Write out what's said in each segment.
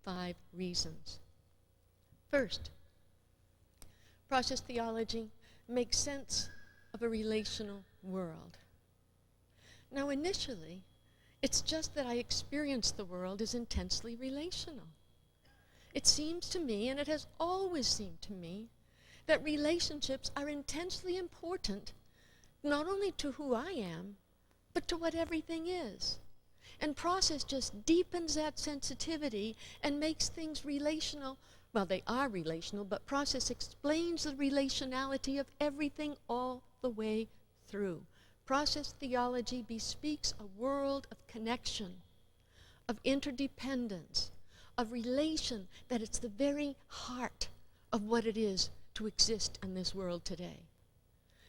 5 reasons. First, process theology makes sense of a relational world. Now, initially, it's just that I experience the world as intensely relational. It seems to me, and it has always seemed to me, that relationships are intensely important, not only to who I am, but to what everything is. And process just deepens that sensitivity and makes things relational. Well, they are relational, but process explains the relationality of everything all the way through. Process theology bespeaks a world of connection, of interdependence, of relation, that it's the very heart of what it is to exist in this world today.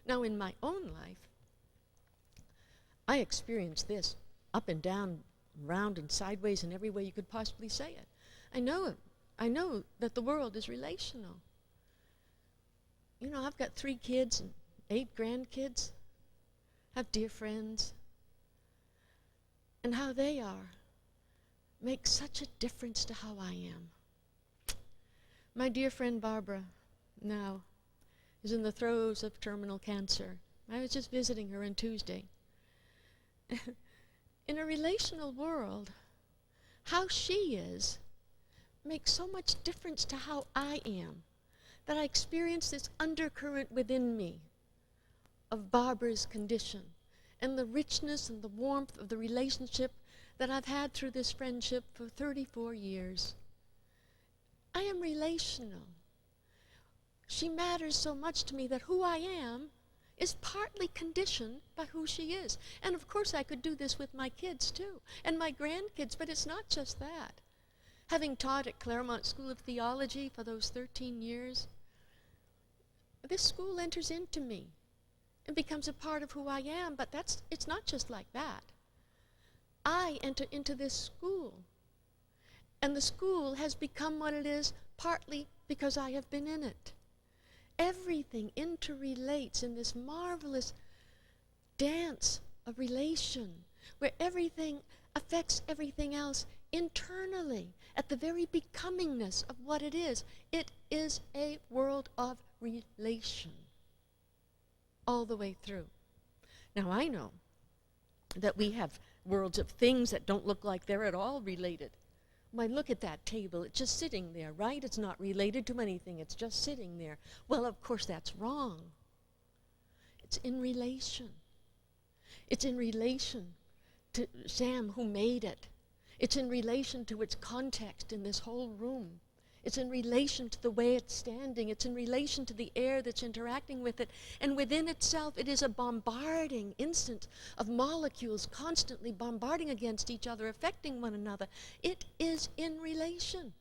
Now, in my own life, I experienced this up and down, round and sideways, in every way you could possibly say it. I know it. I know that the world is relational. You know, I've got 3 kids and 8 grandkids, have dear friends, and how they are makes such a difference to how I am. My dear friend Barbara now is in the throes of terminal cancer. I was just visiting her on Tuesday. In a relational world, how she is makes so much difference to how I am, that I experience this undercurrent within me of Barbara's condition and the richness and the warmth of the relationship that I've had through this friendship for 34 years. I am relational. She matters so much to me that who I am is partly conditioned by who she is. And of course I could do this with my kids too, and my grandkids, but it's not just that. Having taught at Claremont School of Theology for those 13 years, this school enters into me and becomes a part of who I am, but it's not just like that. I enter into this school, and the school has become what it is partly because I have been in it. Everything interrelates in this marvelous dance of relation, where everything affects everything else internally, at the very becomingness of what it is. It is a world of relation all the way through. Now, I know that we have worlds of things that don't look like they're at all related. Why, look at that table. It's just sitting there, right? It's not related to anything. It's just sitting there. Well, of course, that's wrong. It's in relation. It's in relation to Sam, who made it. It's in relation to its context in this whole room. It's in relation to the way it's standing. It's in relation to the air that's interacting with it. And within itself, it is a bombarding instant of molecules constantly bombarding against each other, affecting one another. It is in relation.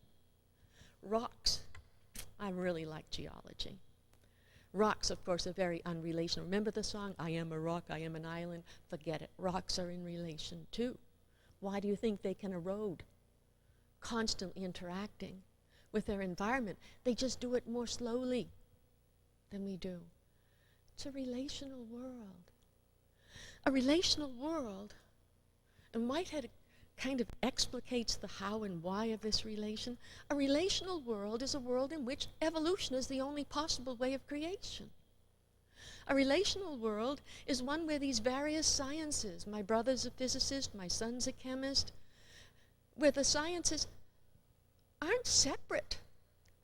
Rocks. I really like geology. Rocks, of course, are very unrelational. Remember the song, I am a rock, I am an island? Forget it. Rocks are in relation too. Why do you think they can erode? Constantly interacting with their environment. They just do it more slowly than we do. It's a relational world. A relational world, and Whitehead kind of explicates the how and why of this relation. A relational world is a world in which evolution is the only possible way of creation. A relational world is one where these various sciences, my brother's a physicist, my son's a chemist, where the sciences aren't separate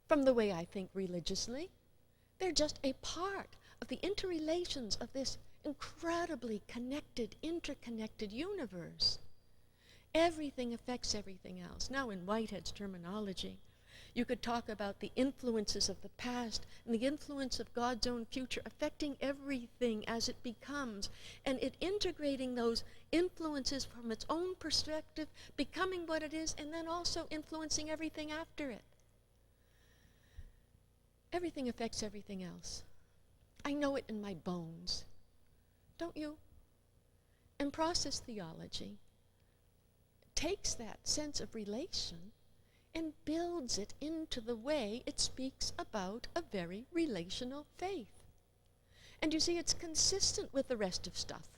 from the way I think religiously. They're just a part of the interrelations of this incredibly connected, interconnected universe. Everything affects everything else. Now, in Whitehead's terminology, you could talk about the influences of the past and the influence of God's own future affecting everything as it becomes, and it integrating those influences from its own perspective, becoming what it is, and then also influencing everything after it. Everything affects everything else. I know it in my bones. Don't you? And process theology takes that sense of relation and builds it into the way it speaks about a very relational faith. And you see, it's consistent with the rest of stuff.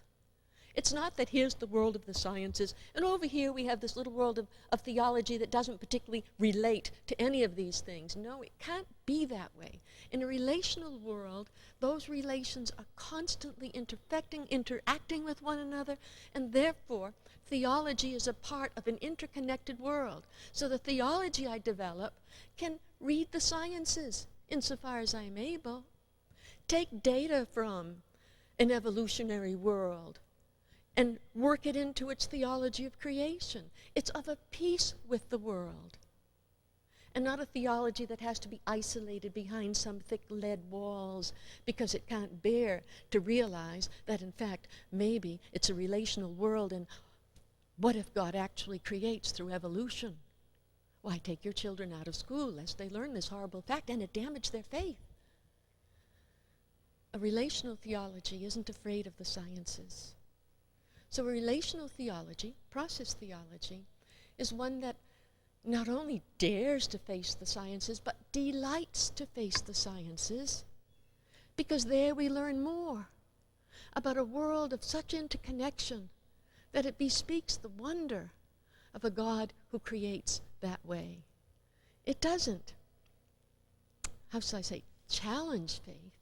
It's not that here's the world of the sciences, and over here we have this little world of theology that doesn't particularly relate to any of these things. No, it can't be that way. In a relational world, those relations are constantly interfecting, interacting with one another, and therefore theology is a part of an interconnected world. So the theology I develop can read the sciences insofar as I'm able, take data from an evolutionary world, and work it into its theology of creation. It's of a piece with the world, and not a theology that has to be isolated behind some thick lead walls because it can't bear to realize that, in fact, maybe it's a relational world, and what if God actually creates through evolution? Why, take your children out of school lest they learn this horrible fact, and it damage their faith. A relational theology isn't afraid of the sciences. So a relational theology, process theology, is one that not only dares to face the sciences, but delights to face the sciences, because there we learn more about a world of such interconnection that it bespeaks the wonder of a God who creates that way. It doesn't, how shall I say, challenge faith.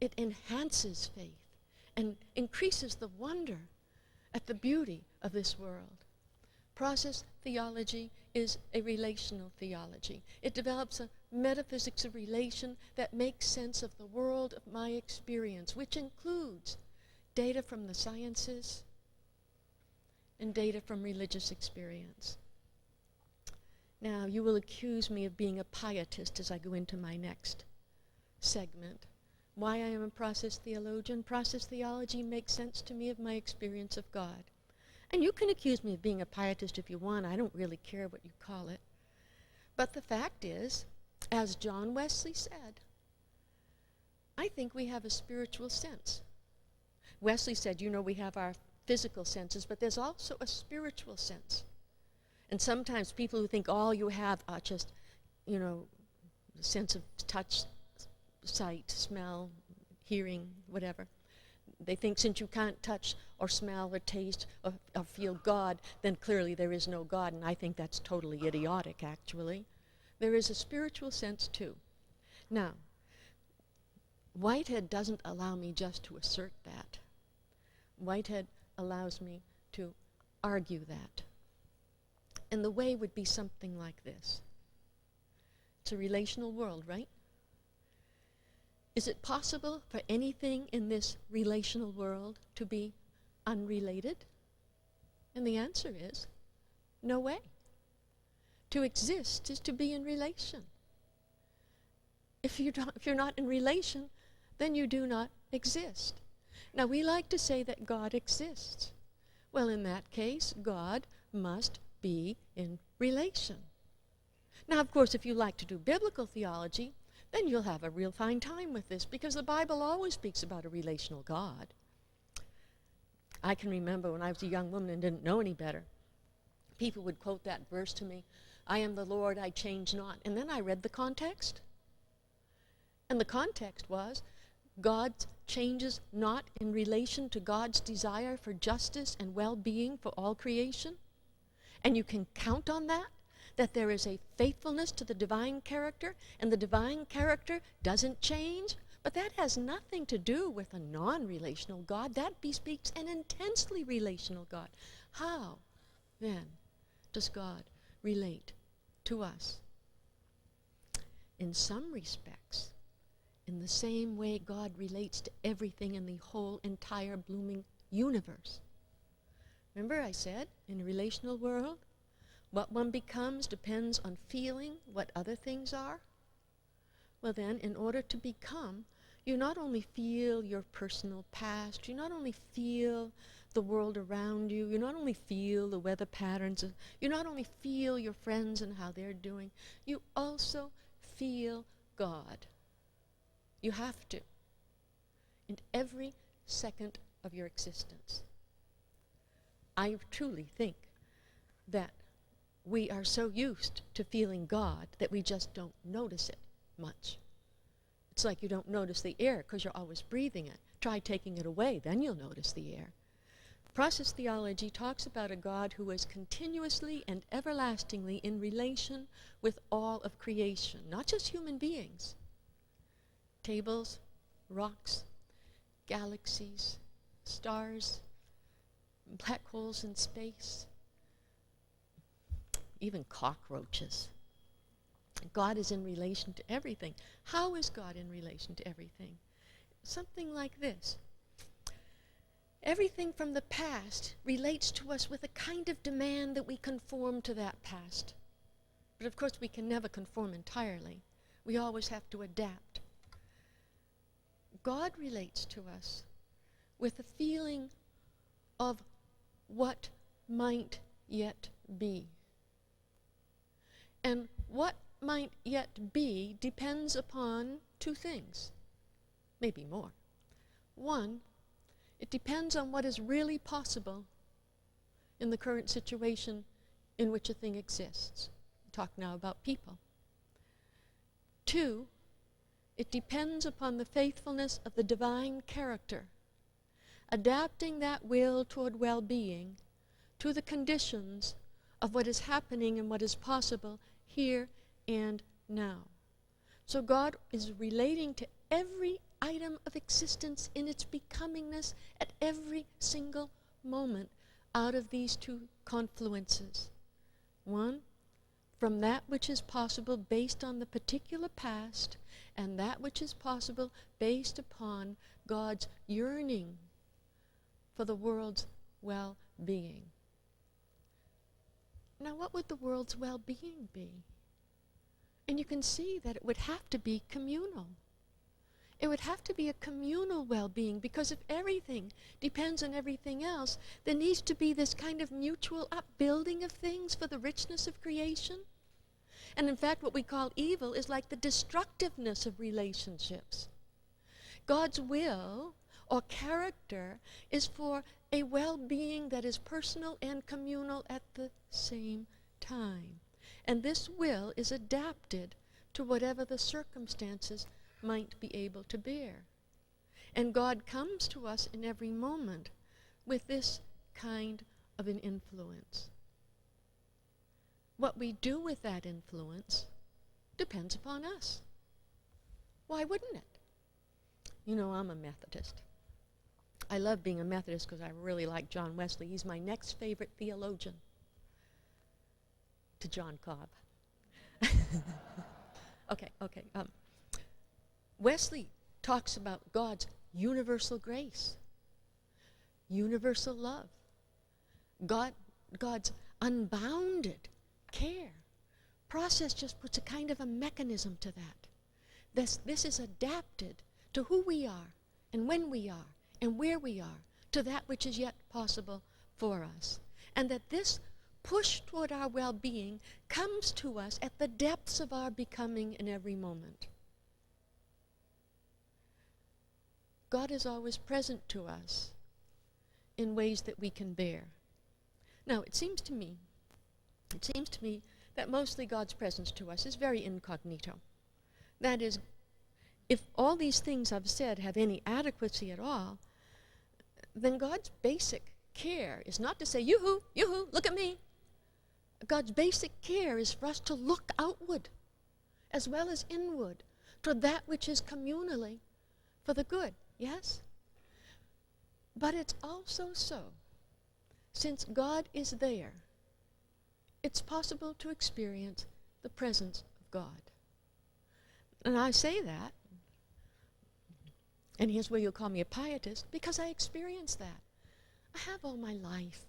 It enhances faith and increases the wonder at the beauty of this world. Process theology is a relational theology. It develops a metaphysics of relation that makes sense of the world of my experience, which includes data from the sciences and data from religious experience. Now, you will accuse me of being a pietist as I go into my next segment. Why I am a process theologian? Process theology makes sense to me of my experience of God. And you can accuse me of being a pietist if you want. I don't really care what you call it. But the fact is, as John Wesley said, I think we have a spiritual sense. Wesley said, you know, we have our physical senses, but there's also a spiritual sense. And sometimes people who think all you have are just, you know, the sense of touch, sight, smell, hearing, whatever. They think since you can't touch or smell or taste or feel God, then clearly there is no God, and I think that's totally idiotic, actually. There is a spiritual sense, too. Now, Whitehead doesn't allow me just to assert that. Whitehead allows me to argue that. And the way would be something like this. It's a relational world, right? Is it possible for anything in this relational world to be unrelated? And the answer is, no way. To exist is to be in relation. If you're not in relation, then you do not exist. Now, we like to say that God exists. Well, in that case, God must be in relation. Now, of course, if you like to do biblical theology, then you'll have a real fine time with this, because the Bible always speaks about a relational God. I can remember when I was a young woman and didn't know any better, people would quote that verse to me, I am the Lord, I change not. And then I read the context. And the context was, God changes not in relation to God's desire for justice and well-being for all creation. And you can count on that there is a faithfulness to the divine character, and the divine character doesn't change. But that has nothing to do with a non-relational God. That bespeaks an intensely relational God. How, then, does God relate to us? In some respects, in the same way God relates to everything in the whole entire blooming universe. Remember I said, in a relational world, what one becomes depends on feeling what other things are. Well then, in order to become, you not only feel your personal past, you not only feel the world around you, you not only feel the weather patterns, you not only feel your friends and how they're doing, you also feel God. You have to, in every second of your existence. I truly think that we are so used to feeling God that we just don't notice it much. It's like you don't notice the air because you're always breathing it. Try taking it away, then you'll notice the air. Process theology talks about a God who is continuously and everlastingly in relation with all of creation, not just human beings. Tables, rocks, galaxies, stars, black holes in space, even cockroaches. God is in relation to everything. How is God in relation to everything? Something like this. Everything from the past relates to us with a kind of demand that we conform to that past. But of course we can never conform entirely. We always have to adapt. God relates to us with a feeling of what might yet be. And what might yet be depends upon two things, maybe more. One, it depends on what is really possible in the current situation in which a thing exists. We talk now about people. Two, it depends upon the faithfulness of the divine character, adapting that will toward well-being to the conditions of what is happening and what is possible here and now. So God is relating to every item of existence in its becomingness at every single moment out of these two confluences. One, from that which is possible based on the particular past, and that which is possible based upon God's yearning for the world's well-being. Now, what would the world's well-being be? And you can see that it would have to be communal. It would have to be a communal well-being, because if everything depends on everything else, there needs to be this kind of mutual upbuilding of things for the richness of creation. And in fact, what we call evil is like the destructiveness of relationships. God's will or character is for a well-being that is personal and communal at the same time. And this will is adapted to whatever the circumstances might be able to bear. And God comes to us in every moment with this kind of an influence. What we do with that influence depends upon us. Why wouldn't it? You know, I'm a Methodist. I love being a Methodist because I really like John Wesley. He's my next favorite theologian to John Cobb. Okay. Wesley talks about God's universal grace, universal love, God's unbounded care. Process just puts a kind of a mechanism to that. This is adapted to who we are and when we are and where we are, to that which is yet possible for us. And that this push toward our well-being comes to us at the depths of our becoming in every moment. God is always present to us in ways that we can bear. Now, it seems to me that mostly God's presence to us is very incognito. That is, if all these things I've said have any adequacy at all, then God's basic care is not to say, yoo-hoo, yoo-hoo, look at me. God's basic care is for us to look outward as well as inward toward that which is communally for the good, yes? But it's also so, since God is there, it's possible to experience the presence of God. And I say that, and here's where you'll call me a pietist, because I experienced that. I have all my life.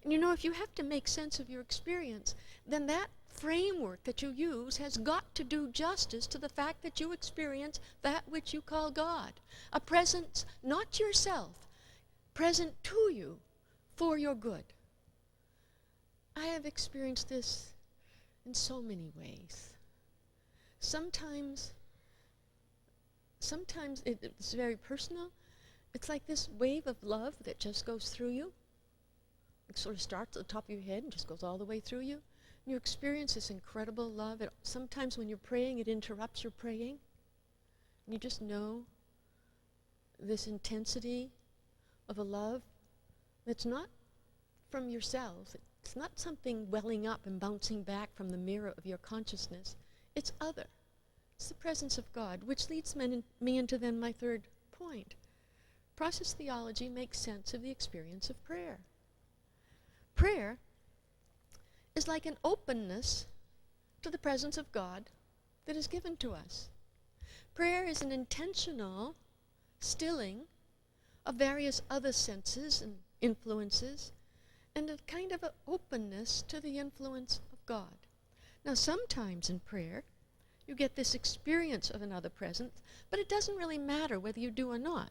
And you know, if you have to make sense of your experience, then that framework that you use has got to do justice to the fact that you experience that which you call God. A presence, not yourself, present to you for your good. I have experienced this in so many ways. Sometimes it's very personal. It's like this wave of love that just goes through you. It sort of starts at the top of your head and just goes all the way through you. And you experience this incredible love. Sometimes when you're praying, it interrupts your praying. And you just know this intensity of a love It's not from yourselves. It's not something welling up and bouncing back from the mirror of your consciousness. It's other. It's the presence of God, which leads me into then my third point. Process theology makes sense of the experience of prayer. Prayer is like an openness to the presence of God that is given to us. Prayer is an intentional stilling of various other senses and influences, and a kind of an openness to the influence of God. Now, sometimes in prayer, you get this experience of another presence, but it doesn't really matter whether you do or not,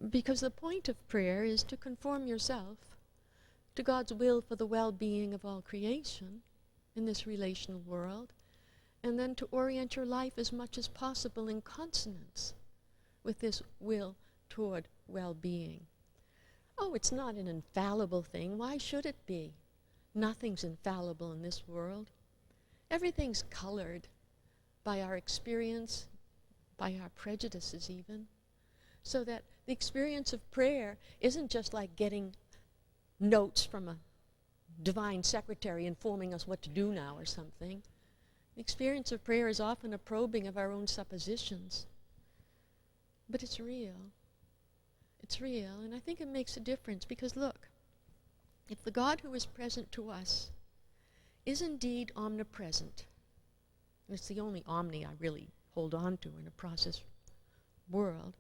because the point of prayer is to conform yourself to God's will for the well-being of all creation in this relational world, and then to orient your life as much as possible in consonance with this will toward well-being. Oh, it's not an infallible thing. Why should it be? Nothing's infallible in this world. Everything's colored by our experience, by our prejudices even, so that the experience of prayer isn't just like getting notes from a divine secretary informing us what to do now or something. The experience of prayer is often a probing of our own suppositions. But it's real. It's real, and I think it makes a difference, because look, if the God who is present to us is indeed omnipresent, and it's the only omni I really hold on to in a process world,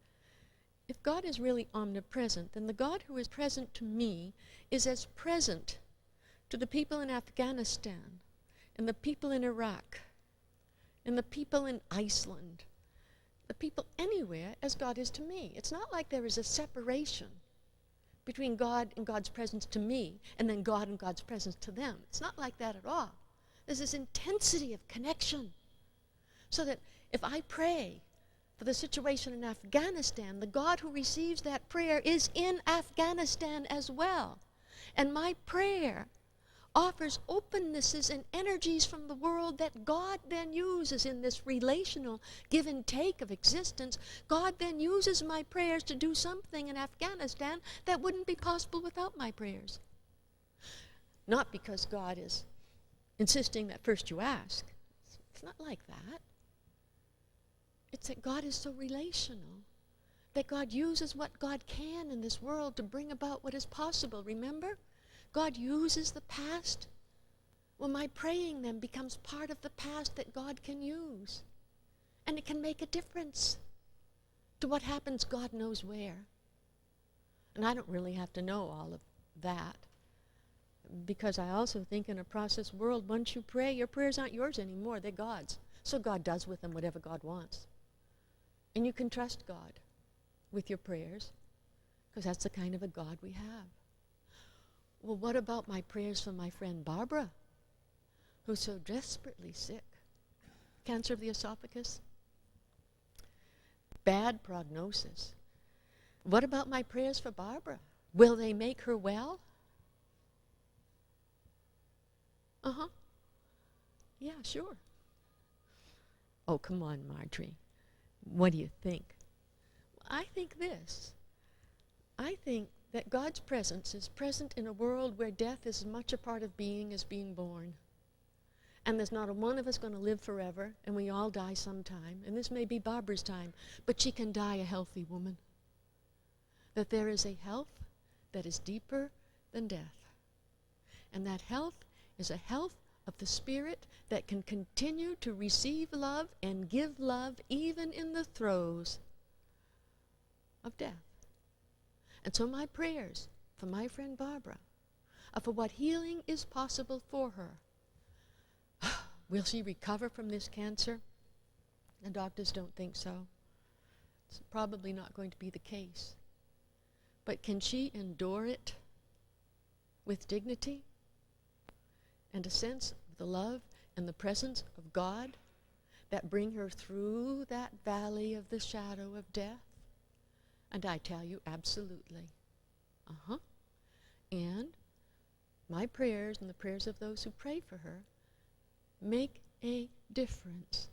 if God is really omnipresent, then the God who is present to me is as present to the people in Afghanistan, and the people in Iraq, and the people in Iceland, the people anywhere, as God is to me. It's not like there is a separation between God and God's presence to me, and then God and God's presence to them. It's not like that at all. There's this intensity of connection, so that if I pray for the situation in Afghanistan, the God who receives that prayer is in Afghanistan as well. And my prayer offers opennesses and energies from the world that God then uses in this relational give and take of existence. God then uses my prayers to do something in Afghanistan that wouldn't be possible without my prayers. Not because God is insisting that first you ask. It's not like that. It's that God is so relational, that God uses what God can in this world to bring about what is possible. Remember? God uses the past. Well, my praying then becomes part of the past that God can use. And it can make a difference to what happens God knows where. And I don't really have to know all of that, because I also think in a process world, once you pray, your prayers aren't yours anymore, they're God's. So God does with them whatever God wants. And you can trust God with your prayers, because that's the kind of a God we have. Well, what about my prayers for my friend Barbara, who's so desperately sick? Cancer of the esophagus. Bad prognosis. What about my prayers for Barbara? Will they make her well? Uh-huh. Yeah, sure. Oh, come on, Marjorie. What do you think? I think this. I think that God's presence is present in a world where death is as much a part of being as being born. And there's not a one of us going to live forever, and we all die sometime. And this may be Barbara's time, but she can die a healthy woman. That there is a health that is deeper than death. And that health is a health of the spirit that can continue to receive love and give love even in the throes of death. And so my prayers for my friend Barbara are for what healing is possible for her. Will she recover from this cancer? The doctors don't think so. It's probably not going to be the case. But can she endure it with dignity and a sense of the love and the presence of God that bring her through that valley of the shadow of death? And I tell you, absolutely. And my prayers and the prayers of those who pray for her make a difference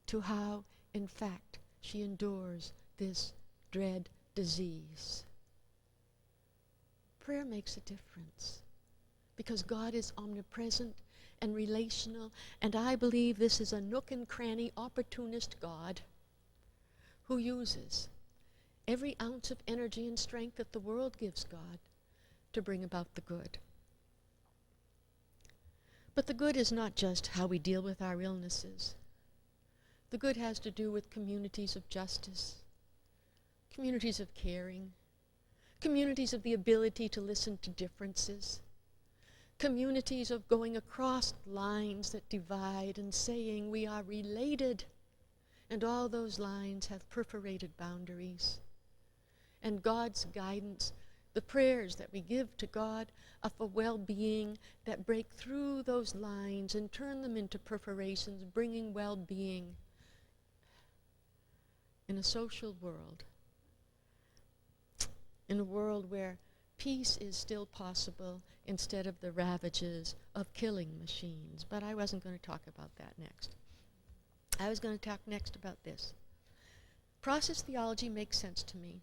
to how, in fact, she endures this dread disease. prayer makes a difference. Because God is omnipresent and relational, and I believe this is a nook and cranny opportunist God who uses every ounce of energy and strength that the world gives God to bring about the good. But the good is not just how we deal with our illnesses. The good has to do with communities of justice, communities of caring, communities of the ability to listen to differences, communities of going across lines that divide and saying we are related, and all those lines have perforated boundaries. And God's guidance, the prayers that we give to God are for well-being that break through those lines and turn them into perforations, bringing well-being in a social world, in a world where peace is still possible instead of the ravages of killing machines. But I wasn't going to talk about that next. I was going to talk next about this. Process theology makes sense to me.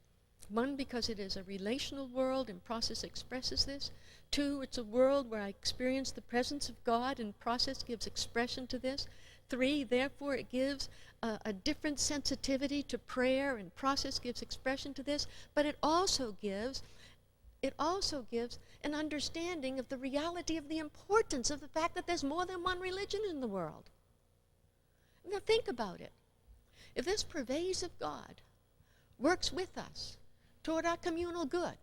One, because it is a relational world and process expresses this. Two, it's a world where I experience the presence of God and process gives expression to this. Three, therefore it gives a different sensitivity to prayer and process gives expression to this. But it also gives an understanding of the reality of the importance of the fact that there's more than one religion in the world. Now think about it. If this pervasive God works with us toward our communal good,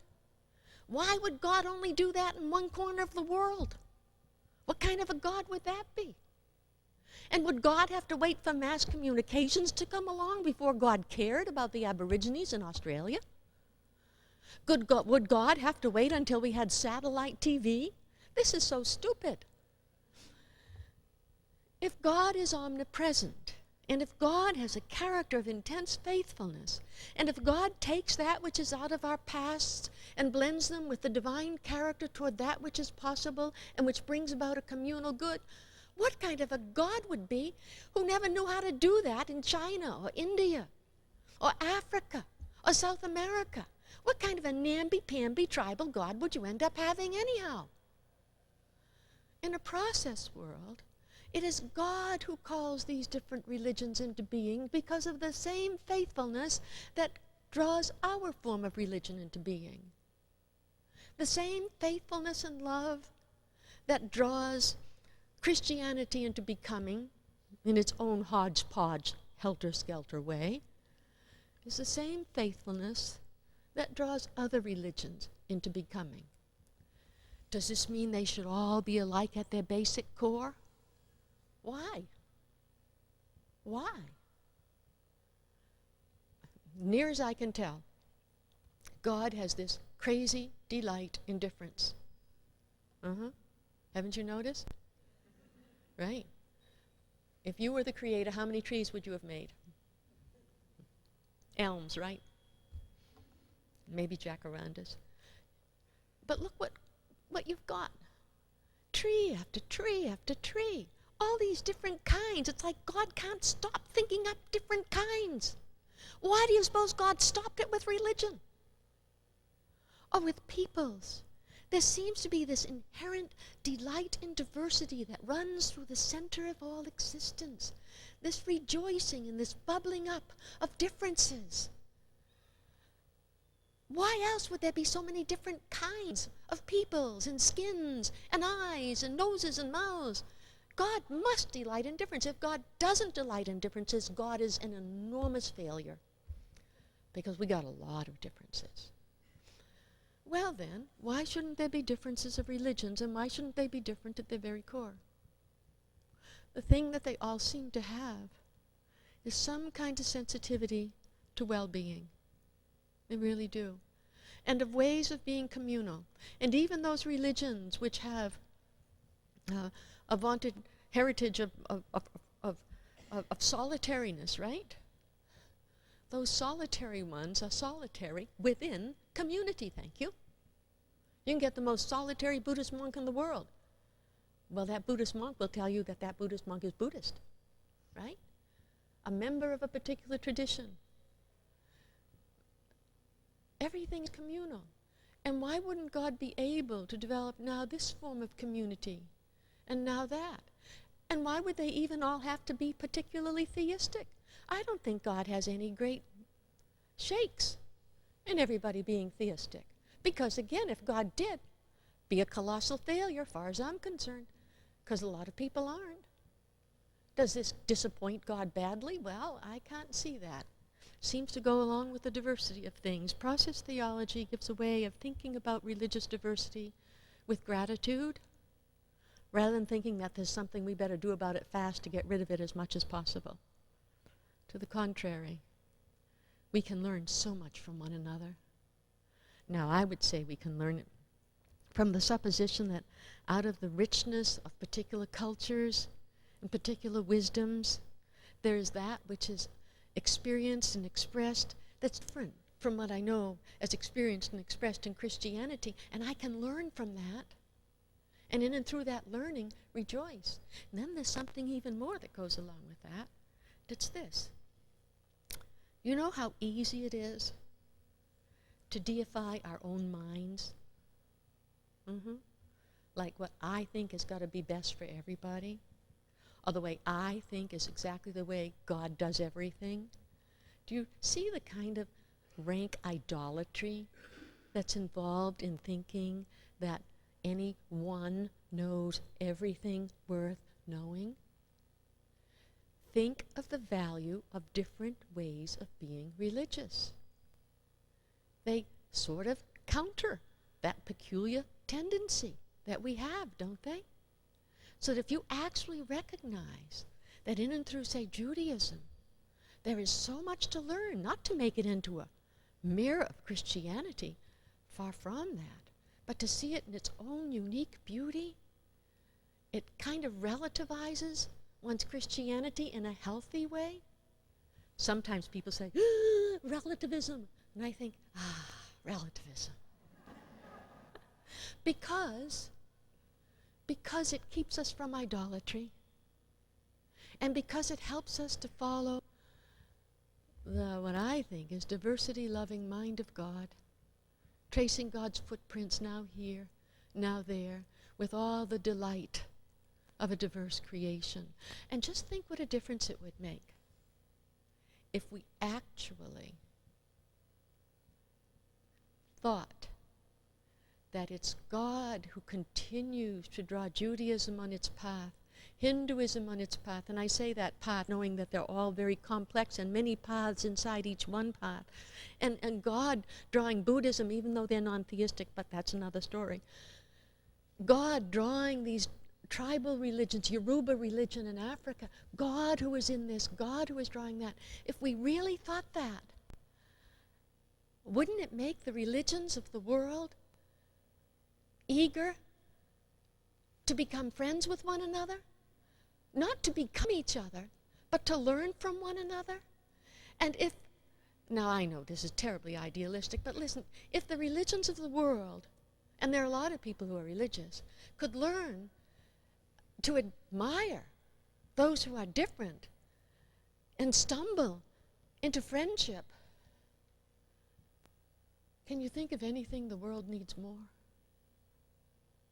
why would God only do that in one corner of the world? What kind of a God would that be? And would God have to wait for mass communications to come along before God cared about the Aborigines in Australia? Would God have to wait until we had satellite TV? This is so stupid. If God is omnipresent, and if God has a character of intense faithfulness, and if God takes that which is out of our past and blends them with the divine character toward that which is possible and which brings about a communal good, what kind of a God would be who never knew how to do that in China or India or Africa or South America? What kind of a namby-pamby tribal God would you end up having anyhow? In a process world, it is God who calls these different religions into being because of the same faithfulness that draws our form of religion into being. The same faithfulness and love that draws Christianity into becoming, in its own hodgepodge, helter-skelter way, is the same faithfulness that draws other religions into becoming. Does this mean they should all be alike at their basic core? Why? Why? Near as I can tell, God has this crazy delight in difference. Haven't you noticed? Right. If you were the creator, how many trees would you have made? Elms, right? Maybe jacarandas. But look what you've got. Tree after tree after tree. All these different kinds. It's like God can't stop thinking up different kinds. Why do you suppose God stopped it with religion? Or with peoples? There seems to be this inherent delight in diversity that runs through the center of all existence. This rejoicing and this bubbling up of differences. Why else would there be so many different kinds of peoples and skins and eyes and noses and mouths? God must delight in difference. If God doesn't delight in differences, God is an enormous failure because we got a lot of differences. Well then, why shouldn't there be differences of religions and why shouldn't they be different at their very core? The thing that they all seem to have is some kind of sensitivity to well-being. They really do. And of ways of being communal. And even those religions which have a vaunted heritage of solitariness, right? Those solitary ones are solitary within community, thank you. You can get the most solitary Buddhist monk in the world. Well, that Buddhist monk will tell you that that Buddhist monk is Buddhist, right? A member of a particular tradition. Everything is communal. And why wouldn't God be able to develop now this form of community and now that? And why would they even all have to be particularly theistic? I don't think God has any great shakes in everybody being theistic. Because again, if God did, be a colossal failure as far as I'm concerned, because a lot of people aren't. Does this disappoint God badly? Well, I can't see that. Seems to go along with the diversity of things. Process theology gives a way of thinking about religious diversity with gratitude, rather than thinking that there's something we better do about it fast to get rid of it as much as possible. To the contrary, we can learn so much from one another. Now, I would say we can learn it from the supposition that out of the richness of particular cultures and particular wisdoms, there is that which is experienced and expressed that's different from what I know as experienced and expressed in Christianity, and I can learn from that, and in and through that learning, rejoice. And then there's something even more that goes along with that. It's this. You know how easy it is to deify our own minds? Like what I think has got to be best for everybody, or the way I think is exactly the way God does everything. Do you see the kind of rank idolatry that's involved in thinking that anyone knows everything worth knowing? Think of the value of different ways of being religious. They sort of counter that peculiar tendency that we have, don't they? So that if you actually recognize that in and through, say, Judaism, there is so much to learn, not to make it into a mirror of Christianity, far from that, but to see it in its own unique beauty, it kind of relativizes one's Christianity in a healthy way. Sometimes people say, relativism, and I think, relativism. Because it keeps us from idolatry, and because it helps us to follow what I think is diversity-loving mind of God, tracing God's footprints now here, now there, with all the delight of a diverse creation. And just think what a difference it would make if we actually thought that it's God who continues to draw Judaism on its path, Hinduism on its path, and I say that path knowing that they're all very complex and many paths inside each one path, and God drawing Buddhism, even though they're non-theistic, but that's another story. God drawing these tribal religions, Yoruba religion in Africa, God who is in this, God who is drawing that. If we really thought that, wouldn't it make the religions of the world eager to become friends with one another? Not to become each other, but to learn from one another? And if, now I know this is terribly idealistic, but listen, if the religions of the world, and there are a lot of people who are religious, could learn to admire those who are different and stumble into friendship, can you think of anything the world needs more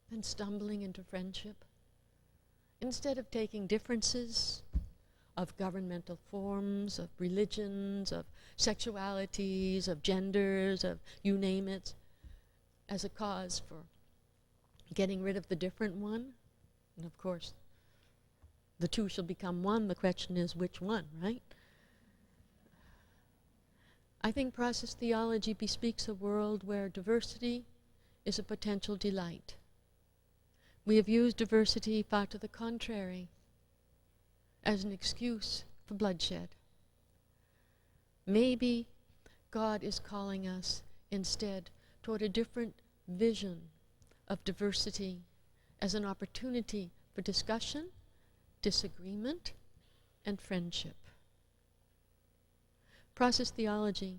than stumbling into friendship? Instead of taking differences of governmental forms, of religions, of sexualities, of genders, of you name it, as a cause for getting rid of the different one. And of course, the two shall become one. The question is, which one, right? I think process theology bespeaks a world where diversity is a potential delight. We have used diversity far to the contrary as an excuse for bloodshed. Maybe God is calling us instead toward a different vision of diversity as an opportunity for discussion, disagreement, and friendship. Process theology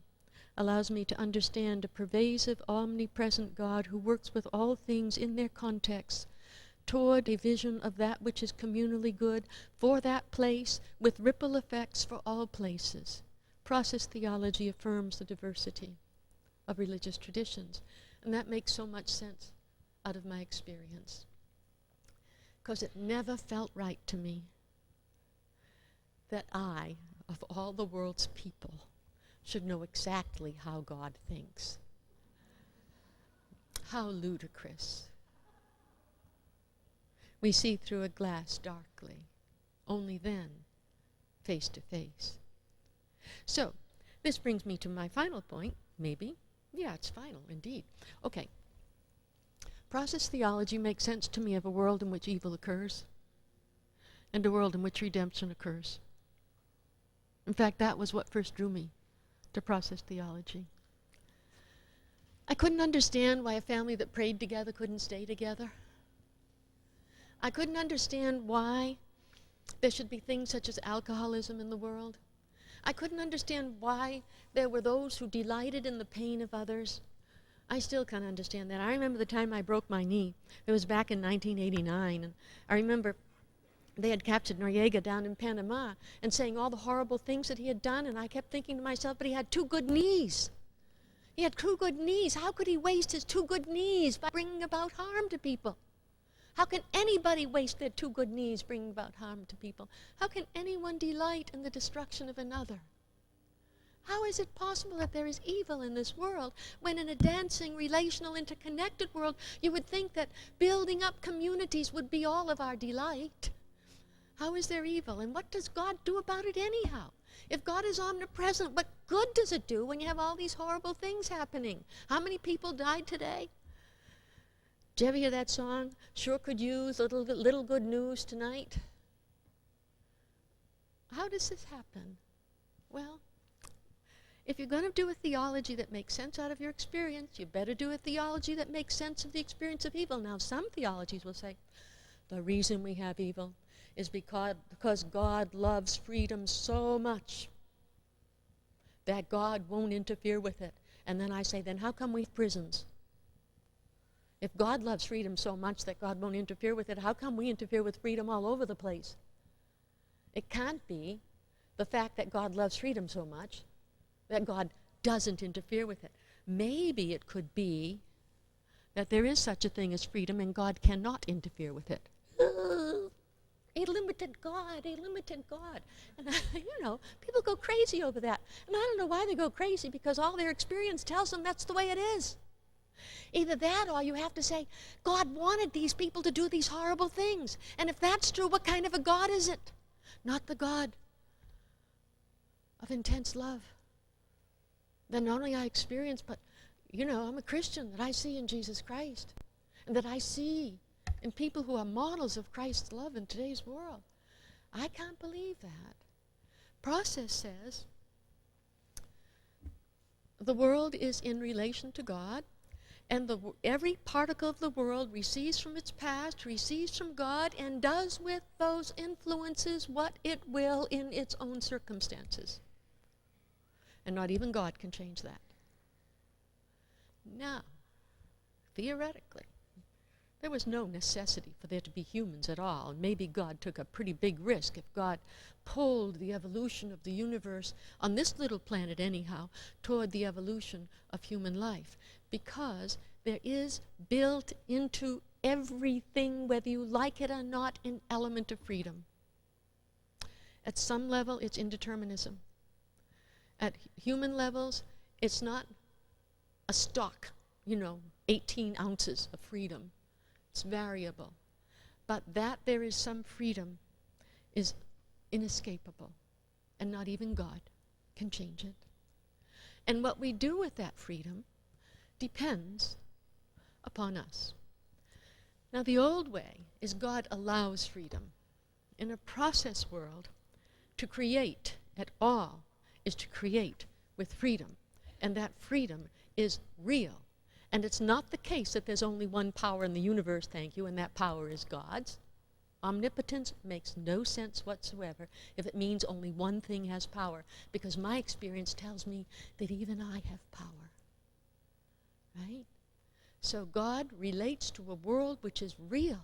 allows me to understand a pervasive, omnipresent God who works with all things in their context toward a vision of that which is communally good for that place with ripple effects for all places. Process theology affirms the diversity of religious traditions. And that makes so much sense out of my experience. Because it never felt right to me that I, of all the world's people, should know exactly how God thinks. How ludicrous. We see through a glass darkly, only then face to face. So, this brings me to my final point, maybe. Yeah, it's final, indeed. Okay. Process theology makes sense to me of a world in which evil occurs and a world in which redemption occurs. In fact, that was what first drew me to process theology. I couldn't understand why a family that prayed together couldn't stay together. I couldn't understand why there should be things such as alcoholism in the world. I couldn't understand why there were those who delighted in the pain of others. I still can't understand that. I remember the time I broke my knee. It was back in 1989, and I remember they had captured Noriega down in Panama and saying all the horrible things that he had done, and I kept thinking to myself, but he had two good knees. He had two good knees. How could he waste his two good knees by bringing about harm to people? How can anybody waste their two good knees bringing about harm to people? How can anyone delight in the destruction of another? How is it possible that there is evil in this world when in a dancing, relational, interconnected world you would think that building up communities would be all of our delight? How is there evil? And what does God do about it anyhow? If God is omnipresent, what good does it do when you have all these horrible things happening? How many people died today? Did you ever hear that song? Sure could use a little good news tonight. How does this happen? Well, if you're going to do a theology that makes sense out of your experience, you better do a theology that makes sense of the experience of evil. Now, some theologies will say, the reason we have evil is because God loves freedom so much that God won't interfere with it. And then I say, then how come we have prisons? If God loves freedom so much that God won't interfere with it, how come we interfere with freedom all over the place? It can't be the fact that God loves freedom so much that God doesn't interfere with it. Maybe it could be that there is such a thing as freedom and God cannot interfere with it. A limited God, a limited God. And people go crazy over that. And I don't know why they go crazy, because all their experience tells them that's the way it is. Either that, or you have to say, God wanted these people to do these horrible things. And if that's true, what kind of a God is it? Not the God of intense love that not only I experience, but, I'm a Christian that I see in Jesus Christ, and that I see in people who are models of Christ's love in today's world. I can't believe that. Process says the world is in relation to God, and every particle of the world receives from its past, receives from God, and does with those influences what it will in its own circumstances. And not even God can change that. Now, theoretically, there was no necessity for there to be humans at all. And maybe God took a pretty big risk if God pulled the evolution of the universe, on this little planet anyhow, toward the evolution of human life. Because there is built into everything, whether you like it or not, an element of freedom. At some level, it's indeterminism. At human levels, it's not a stock, 18 ounces of freedom. It's variable. But that there is some freedom is inescapable, and not even God can change it. And what we do with that freedom depends upon us. Now, the old way is God allows freedom. In a process world, to create at all is to create with freedom, and that freedom is real. And it's not the case that there's only one power in the universe, thank you, and that power is God's. Omnipotence makes no sense whatsoever if it means only one thing has power, because my experience tells me that even I have power. Right? So God relates to a world which is real,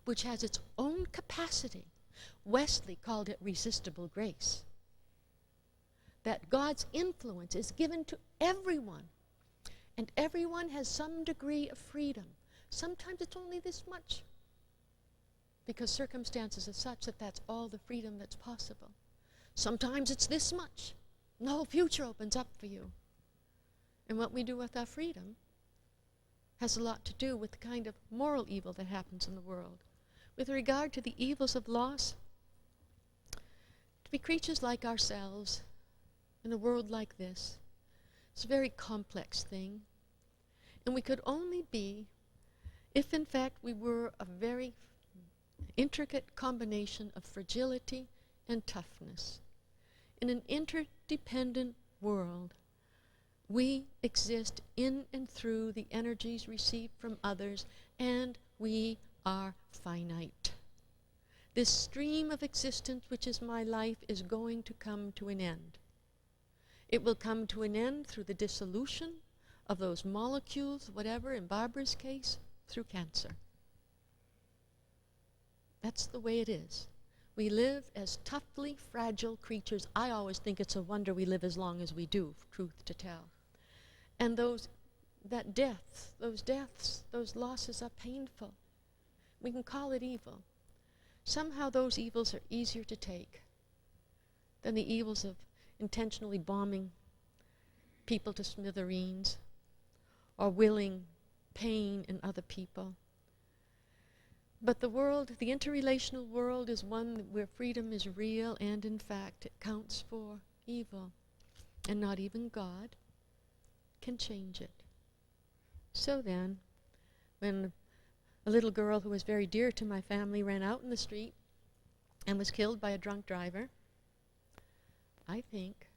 which has its own capacity. Wesley called it resistible grace. That God's influence is given to everyone. And everyone has some degree of freedom. Sometimes it's only this much, because circumstances are such that that's all the freedom that's possible. Sometimes it's this much. And the whole future opens up for you. And what we do with our freedom has a lot to do with the kind of moral evil that happens in the world. With regard to the evils of loss, to be creatures like ourselves in a world like this, it's a very complex thing. And we could only be if, in fact, we were a very intricate combination of fragility and toughness. In an interdependent world, we exist in and through the energies received from others, and we are finite. This stream of existence, which is my life, is going to come to an end. It will come to an end through the dissolution of those molecules, whatever, in Barbara's case, through cancer. That's the way it is. We live as toughly fragile creatures. I always think it's a wonder we live as long as we do, truth to tell. And those deaths, those losses are painful. We can call it evil. Somehow those evils are easier to take than the evils of intentionally bombing people to smithereens or willing pain in other people. But the world, the interrelational world, is one where freedom is real, and in fact it counts for evil. And not even God can change it. So then, when a little girl who was very dear to my family ran out in the street and was killed by a drunk driver, I think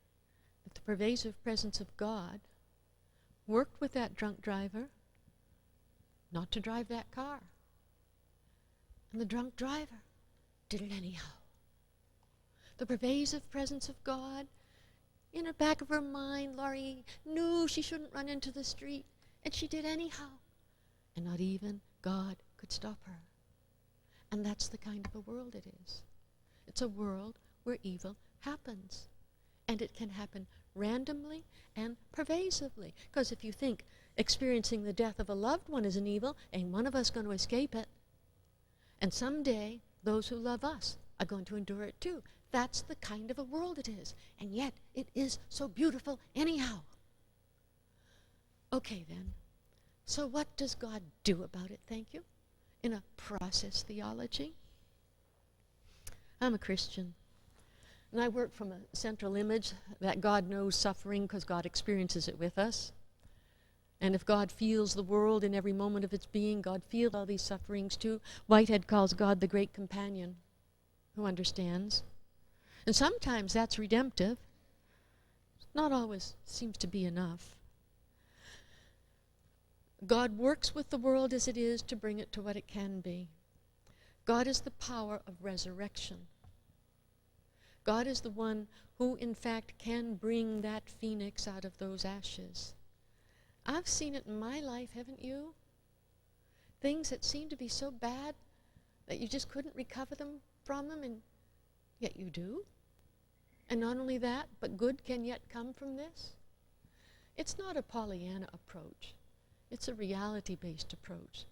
that the pervasive presence of God worked with that drunk driver not to drive that car. And the drunk driver did it anyhow. The pervasive presence of God, in the back of her mind, Laurie knew she shouldn't run into the street, and she did anyhow. And not even God could stop her. And that's the kind of a world it is. It's a world where evil happens. And it can happen randomly and pervasively. Because if you think experiencing the death of a loved one is an evil, ain't one of us going to escape it. And someday, those who love us are going to endure it too. That's the kind of a world it is. And yet, it is so beautiful anyhow. Okay then, so what does God do about it, thank you? In a process theology? I'm a Christian. And I work from a central image that God knows suffering because God experiences it with us. And if God feels the world in every moment of its being, God feels all these sufferings too. Whitehead calls God the great companion who understands. And sometimes that's redemptive. Not always seems to be enough. God works with the world as it is to bring it to what it can be. God is the power of resurrection. God is the one who, in fact, can bring that phoenix out of those ashes. I've seen it in my life, haven't you? Things that seem to be so bad that you just couldn't recover them from them, and yet you do. And not only that, but good can yet come from this. It's not a Pollyanna approach. It's a reality-based approach.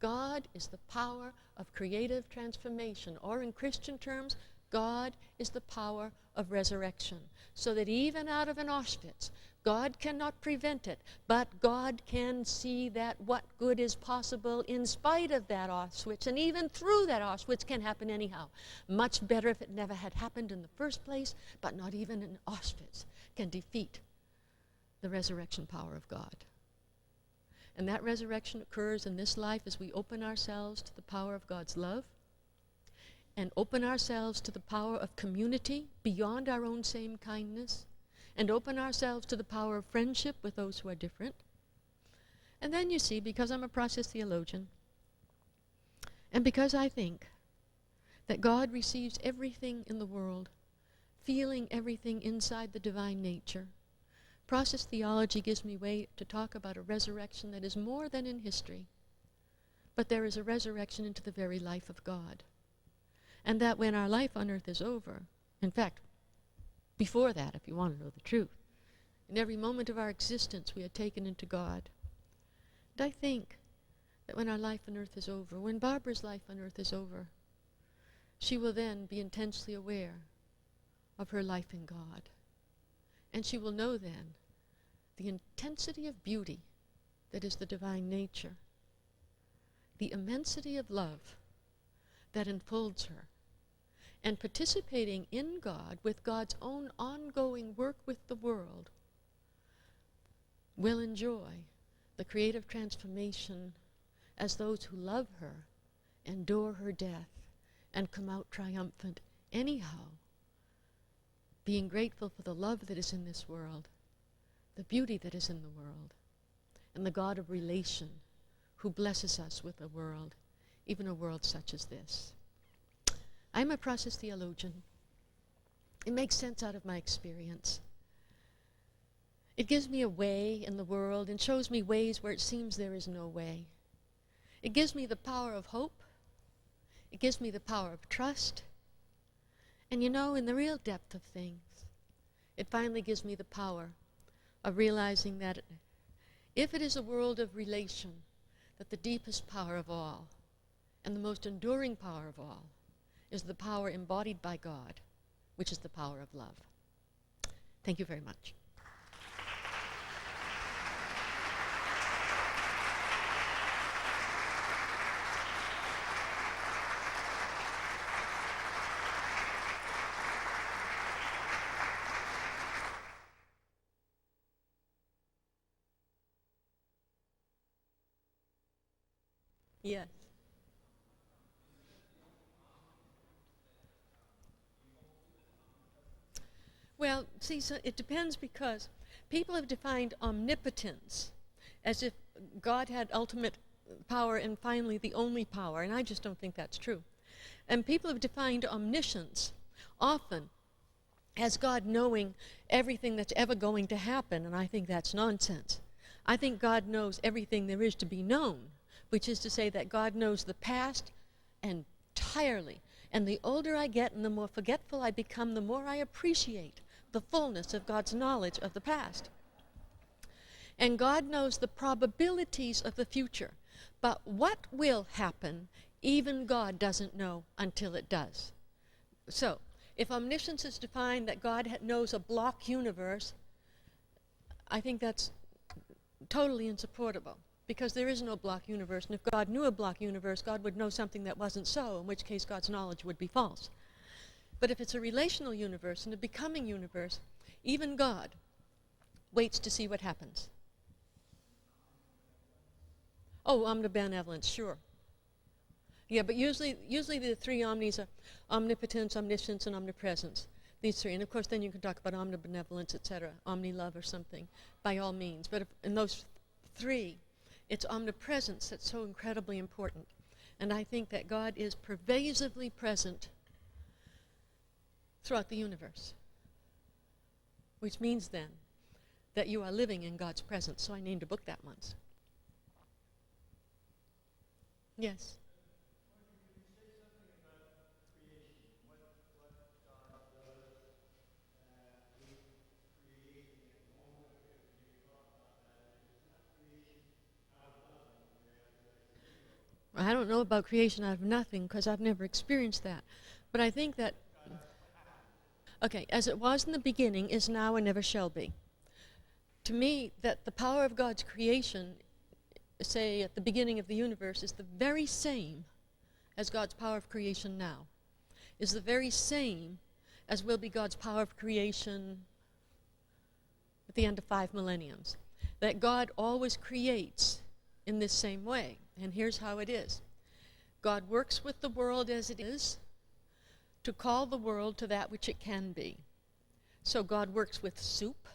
God is the power of creative transformation, or in Christian terms, God is the power of resurrection. So that even out of an Auschwitz, God cannot prevent it, but God can see that what good is possible in spite of that Auschwitz, and even through that Auschwitz can happen anyhow. Much better if it never had happened in the first place, but not even an Auschwitz can defeat the resurrection power of God. And that resurrection occurs in this life as we open ourselves to the power of God's love, and open ourselves to the power of community beyond our own same kindness, and open ourselves to the power of friendship with those who are different. And then you see, because I'm a process theologian, and because I think that God receives everything in the world, feeling everything inside the divine nature, process theology gives me way to talk about a resurrection that is more than in history, but there is a resurrection into the very life of God. And that when our life on earth is over, in fact, before that, if you want to know the truth, In every moment of our existence, we are taken into God. And I think that when our life on earth is over, when Barbara's life on earth is over, she will then be intensely aware of her life in God. And she will know then the intensity of beauty that is the divine nature, the immensity of love that enfolds her, and participating in God with God's own ongoing work with the world will enjoy the creative transformation as those who love her endure her death and come out triumphant anyhow, being grateful for the love that is in this world, the beauty that is in the world, and the God of relation who blesses us with a world, even a world such as this. I'm a process theologian. It makes sense out of my experience. It gives me a way in the world and shows me ways where it seems there is no way. It gives me the power of hope. It gives me the power of trust. And you know, in the real depth of things, it finally gives me the power of realizing that if it is a world of relation, that the deepest power of all and the most enduring power of all is the power embodied by God, which is the power of love. Thank you very much. Yes. Well, see, so it depends, because people have defined omnipotence as if God had ultimate power and finally the only power, and I just don't think that's true. And people have defined omniscience often as God knowing everything that's ever going to happen, and I think that's nonsense. I think God knows everything there is to be known, which is to say that God knows the past entirely. And the older I get and the more forgetful I become, the more I appreciate the fullness of God's knowledge of the past. And God knows the probabilities of the future. But what will happen, even God doesn't know until it does. So, if omniscience is defined that God knows a block universe, I think that's totally insupportable, because there is no block universe, and if God knew a block universe, God would know something that wasn't so, in which case God's knowledge would be false. But if it's a relational universe and a becoming universe, even God waits to see what happens. Oh, omnibenevolence, sure. Yeah, but usually the three omnis are omnipotence, omniscience, and omnipresence. These three. And of course then you can talk about omnibenevolence, etc., omni-love or something, by all means. But in those three, it's omnipresence that's so incredibly important. And I think that God is pervasively present throughout the universe, which means then that you are living in God's presence. So I named a book that once. Yes. I don't know about creation out of nothing, because I've never experienced that. But I think that, okay, as it was in the beginning, is now, and never shall be. To me, that the power of God's creation, say at the beginning of the universe, is the very same as God's power of creation now, is the very same as will be God's power of creation at the end of 5 millenniums. That God always creates in this same way. And here's how it is. God works with the world as it is to call the world to that which it can be. So God works with soup,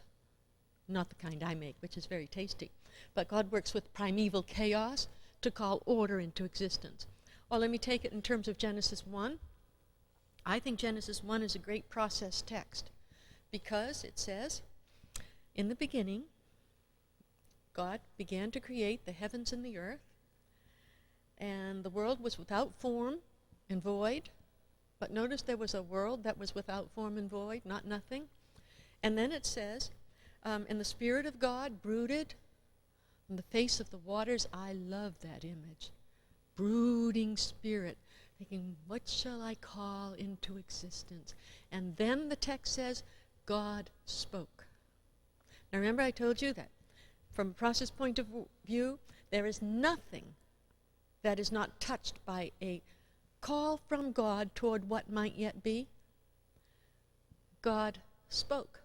not the kind I make, which is very tasty, but God works with primeval chaos to call order into existence. Or let me take it in terms of Genesis 1. I think Genesis 1 is a great process text, because it says, in the beginning, God began to create the heavens and the earth, and the world was without form and void. But notice there was a world that was without form and void, not nothing. And then it says And the Spirit of God brooded on the face of the waters. I love that image. Brooding Spirit, thinking, what shall I call into existence? And then the text says, God spoke. Now remember I told you that from a process point of view, there is nothing that is not touched by a call from God toward what might yet be. God spoke.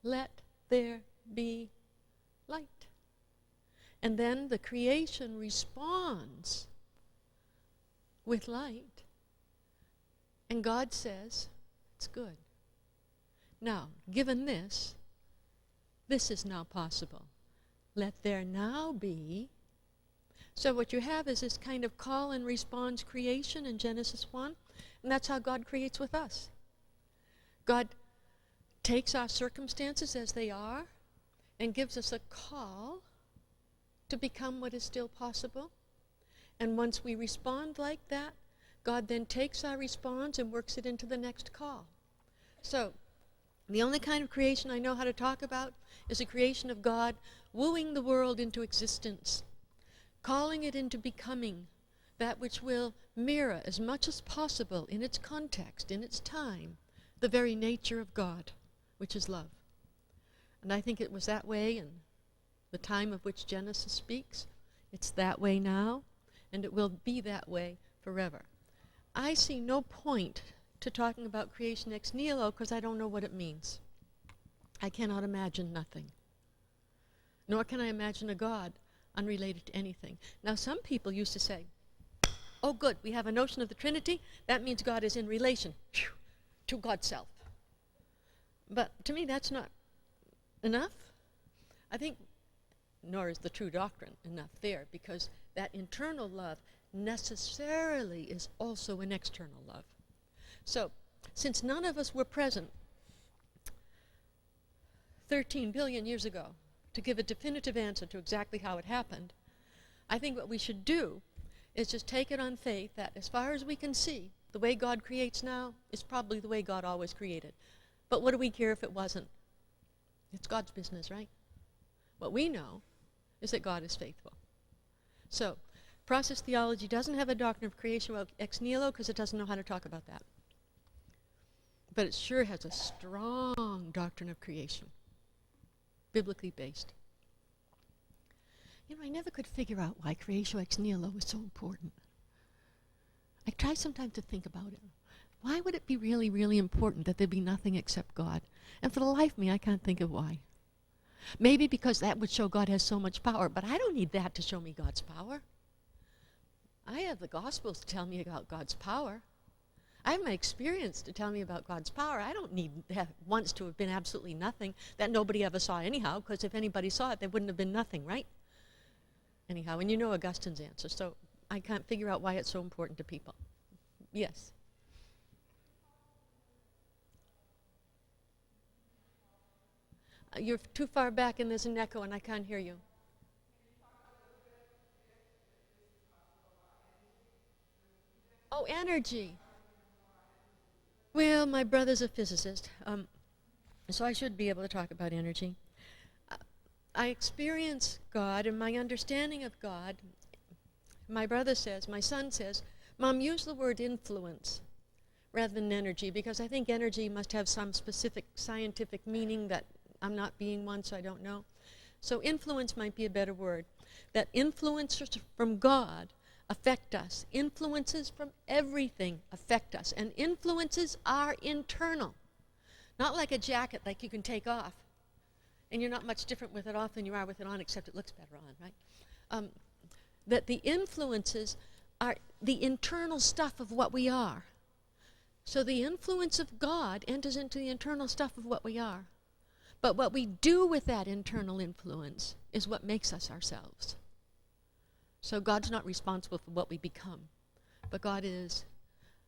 Let there be light. And then the creation responds with light. And God says, it's good. Now, given this is now possible. Let there now be. So what you have is this kind of call and response creation in Genesis 1, and that's how God creates with us. God takes our circumstances as they are and gives us a call to become what is still possible. And once we respond like that, God then takes our response and works it into the next call. So the only kind of creation I know how to talk about is a creation of God wooing the world into existence, calling it into becoming that which will mirror as much as possible in its context, in its time, the very nature of God, which is love. And I think it was that way in the time of which Genesis speaks. It's that way now, and it will be that way forever. I see no point to talking about creation ex nihilo because I don't know what it means. I cannot imagine nothing. Nor can I imagine a God unrelated to anything. Now some people used to say, oh good, we have a notion of the Trinity, that means God is in relation to God's self. But to me that's not enough. I think, nor is the true doctrine enough there, because that internal love necessarily is also an external love. So, since none of us were present 13 billion years ago to give a definitive answer to exactly how it happened, I think what we should do is just take it on faith that as far as we can see, the way God creates now is probably the way God always created. But what do we care if it wasn't? It's God's business, right? What we know is that God is faithful. So, process theology doesn't have a doctrine of creation ex nihilo because it doesn't know how to talk about that. But it sure has a strong doctrine of creation, biblically based. You know, I never could figure out why creation ex nihilo was so important. I try sometimes to think about it. Why would it be really, really important that there be nothing except God? And for the life of me, I can't think of why. Maybe because that would show God has so much power, but I don't need that to show me God's power. I have the Gospels to tell me about God's power. I have my experience to tell me about God's power. I don't need that once to have been absolutely nothing that nobody ever saw anyhow, because if anybody saw it, there wouldn't have been nothing, right? Anyhow, and you know Augustine's answer, so I can't figure out why it's so important to people. Yes? You're too far back and there's an echo and I can't hear you. Oh, energy. Well, my brother's a physicist, so I should be able to talk about energy. I experience God, and my understanding of God, my brother says, my son says, Mom, use the word influence rather than energy, because I think energy must have some specific scientific meaning that I'm not being one, so I don't know. So influence might be a better word. That influences from God affect us. Influences from everything affect us. And influences are internal. Not like a jacket like you can take off. And you're not much different with it off than you are with it on, except it looks better on, right? That the influences are the internal stuff of what we are. So the influence of God enters into the internal stuff of what we are. But what we do with that internal influence is what makes us ourselves. So God's not responsible for what we become, but God is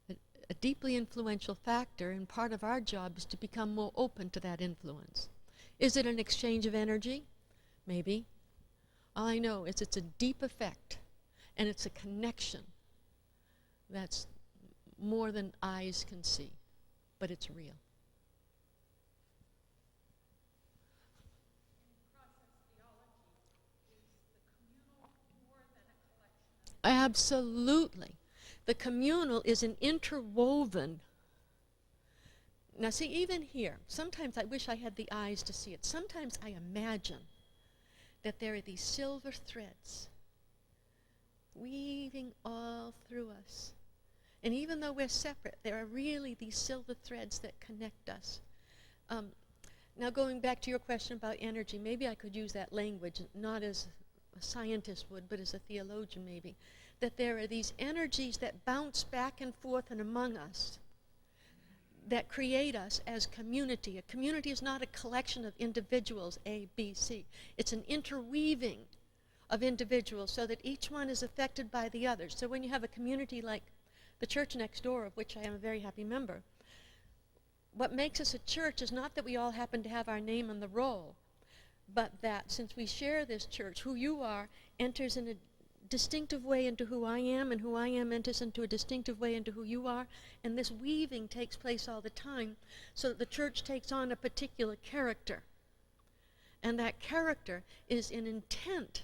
a deeply influential factor, and part of our job is to become more open to that influence. Is it an exchange of energy? Maybe. All I know is it's a deep effect, and it's a connection that's more than eyes can see, but it's real. Absolutely. The communal is an interwoven. Now see, even here, sometimes I wish I had the eyes to see it. Sometimes I imagine that there are these silver threads weaving all through us. And even though we're separate, there are really these silver threads that connect us. Now going back to your question about energy, maybe I could use that language, not as a scientist would, but as a theologian maybe, that there are these energies that bounce back and forth and among us that create us as community. A community is not a collection of individuals, A, B, C. It's an interweaving of individuals so that each one is affected by the others. So when you have a community like the church next door, of which I am a very happy member, what makes us a church is not that we all happen to have our name on the roll, but that since we share this church, who you are enters in a distinctive way into who I am, and who I am enters into a distinctive way into who you are, and this weaving takes place all the time so that the church takes on a particular character. And that character is an intent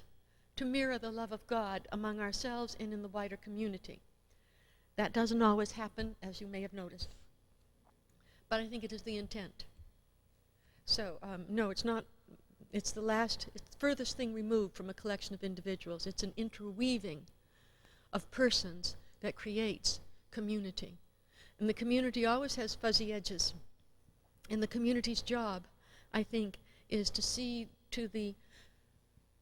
to mirror the love of God among ourselves and in the wider community. That doesn't always happen, as you may have noticed. But I think it is the intent. So, no, it's not. It's the furthest thing removed from a collection of individuals. It's an interweaving of persons that creates community. And the community always has fuzzy edges. And the community's job, I think, is to see to the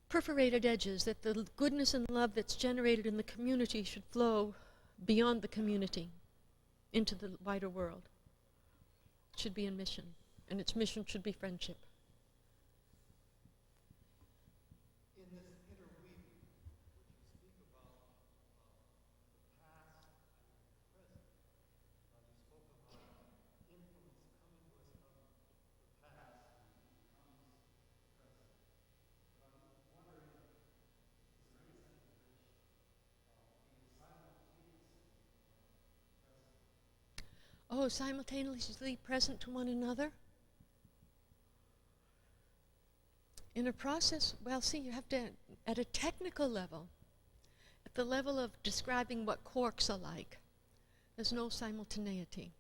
perforated edges that the goodness and love that's generated in the community should flow beyond the community into the wider world. It should be a mission, and its mission should be friendship. In this interweaving, would you speak about the past and the present? You spoke about influence coming to us from the past and becomes the present. But I'm wondering, is there any sense in which being simultaneously present? Oh, simultaneously present to one another? In a process, well, see, you have to, at a technical level, at the level of describing what quarks are like, there's no simultaneity.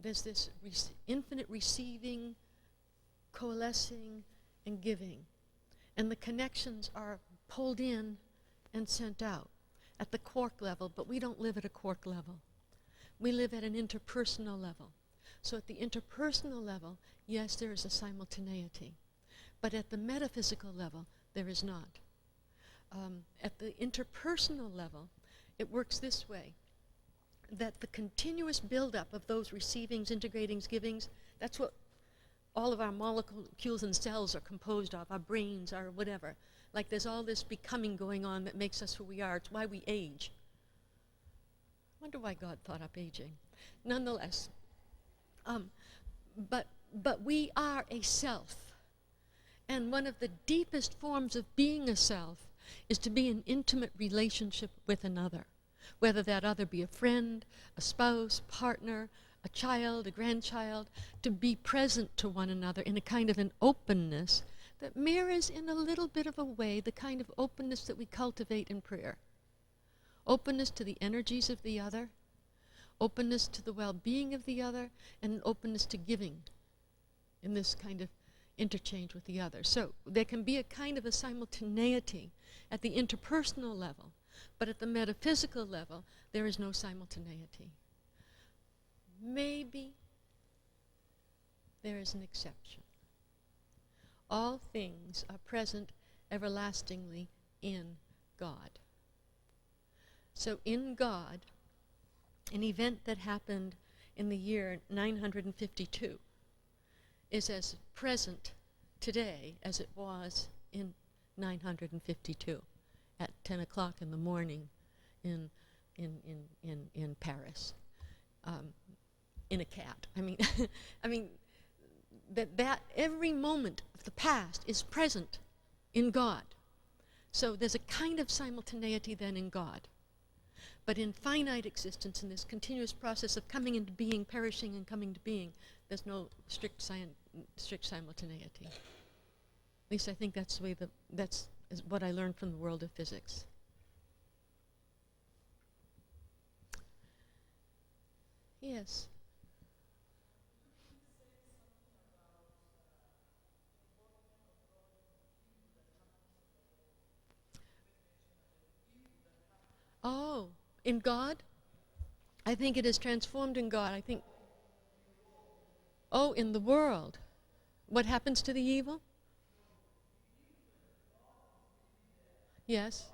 There's this infinite receiving, coalescing, and giving. And the connections are pulled in and sent out at the quark level, but we don't live at a quark level. We live at an interpersonal level. So at the interpersonal level, yes, there is a simultaneity. But at the metaphysical level, there is not. At the interpersonal level, it works this way, that the continuous buildup of those receivings, integratings, givings, that's what all of our molecules and cells are composed of, our brains, our whatever. Like there's all this becoming going on that makes us who we are. It's why we age. I wonder why God thought up aging. Nonetheless, but we are a self. And one of the deepest forms of being a self is to be in intimate relationship with another, whether that other be a friend, a spouse, partner, a child, a grandchild, to be present to one another in a kind of an openness that mirrors in a little bit of a way the kind of openness that we cultivate in prayer. Openness to the energies of the other, openness to the well-being of the other, and an openness to giving in this kind of interchange with the other. So there can be a kind of a simultaneity at the interpersonal level, but at the metaphysical level, there is no simultaneity. Maybe there is an exception. All things are present everlastingly in God. So in God, an event that happened in the year 952 is as present today as it was in 952 at 10 o'clock in the morning in Paris, in a cat. I mean, that every moment of the past is present in God. So there's a kind of simultaneity then in God. But in finite existence, in this continuous process of coming into being, perishing, and coming to being, there's no strict simultaneity. At least I think that's the way that's is what I learned from the world of physics. Yes. Oh, in God? I think it is transformed in God. I think, oh, in the world. What happens to the evil? Yes.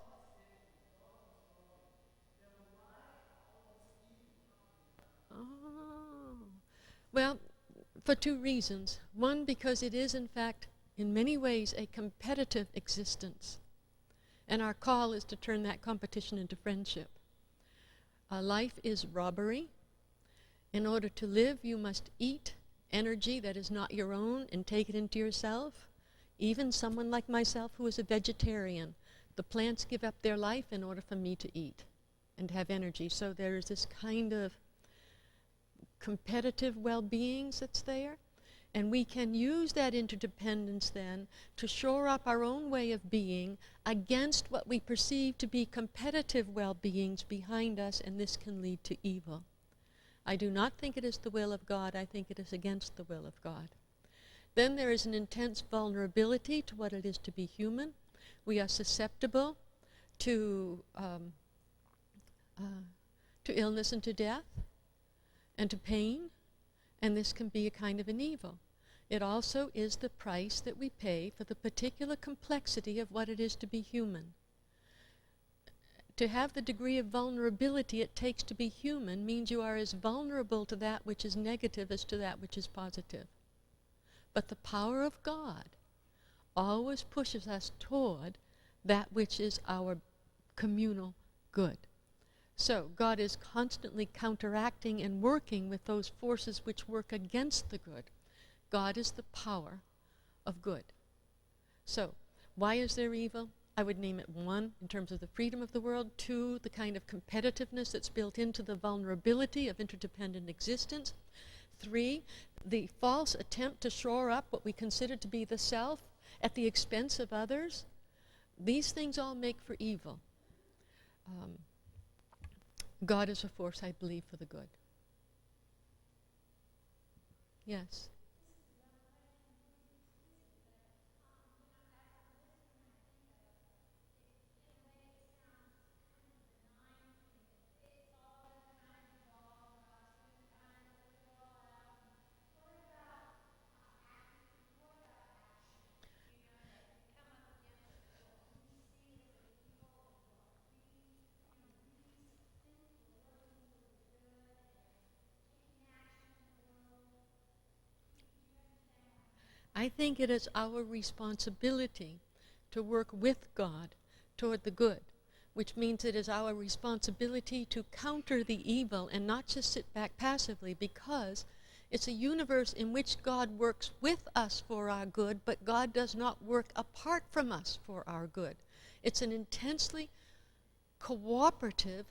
Oh. Well, for two reasons. One, because it is, in fact, in many ways, a competitive existence. And our call is to turn that competition into friendship. Life is robbery. In order to live, you must eat energy that is not your own and take it into yourself. Even someone like myself who is a vegetarian, the plants give up their life in order for me to eat and have energy. So there is this kind of competitive well-being that's there. And we can use that interdependence then to shore up our own way of being against what we perceive to be competitive well-beings behind us, and this can lead to evil. I do not think it is the will of God. I think it is against the will of God. Then there is an intense vulnerability to what it is to be human. We are susceptible to illness and to death and to pain, and this can be a kind of an evil. It also is the price that we pay for the particular complexity of what it is to be human. To have the degree of vulnerability it takes to be human means you are as vulnerable to that which is negative as to that which is positive. But the power of God always pushes us toward that which is our communal good. So God is constantly counteracting and working with those forces which work against the good. God is the power of good. So, why is there evil? I would name it one, in terms of the freedom of the world. Two, the kind of competitiveness that's built into the vulnerability of interdependent existence. Three, the false attempt to shore up what we consider to be the self at the expense of others. These things all make for evil. God is a force, I believe, for the good. Yes. I think it is our responsibility to work with God toward the good, which means it is our responsibility to counter the evil and not just sit back passively, because it's a universe in which God works with us for our good, but God does not work apart from us for our good. It's an intensely cooperative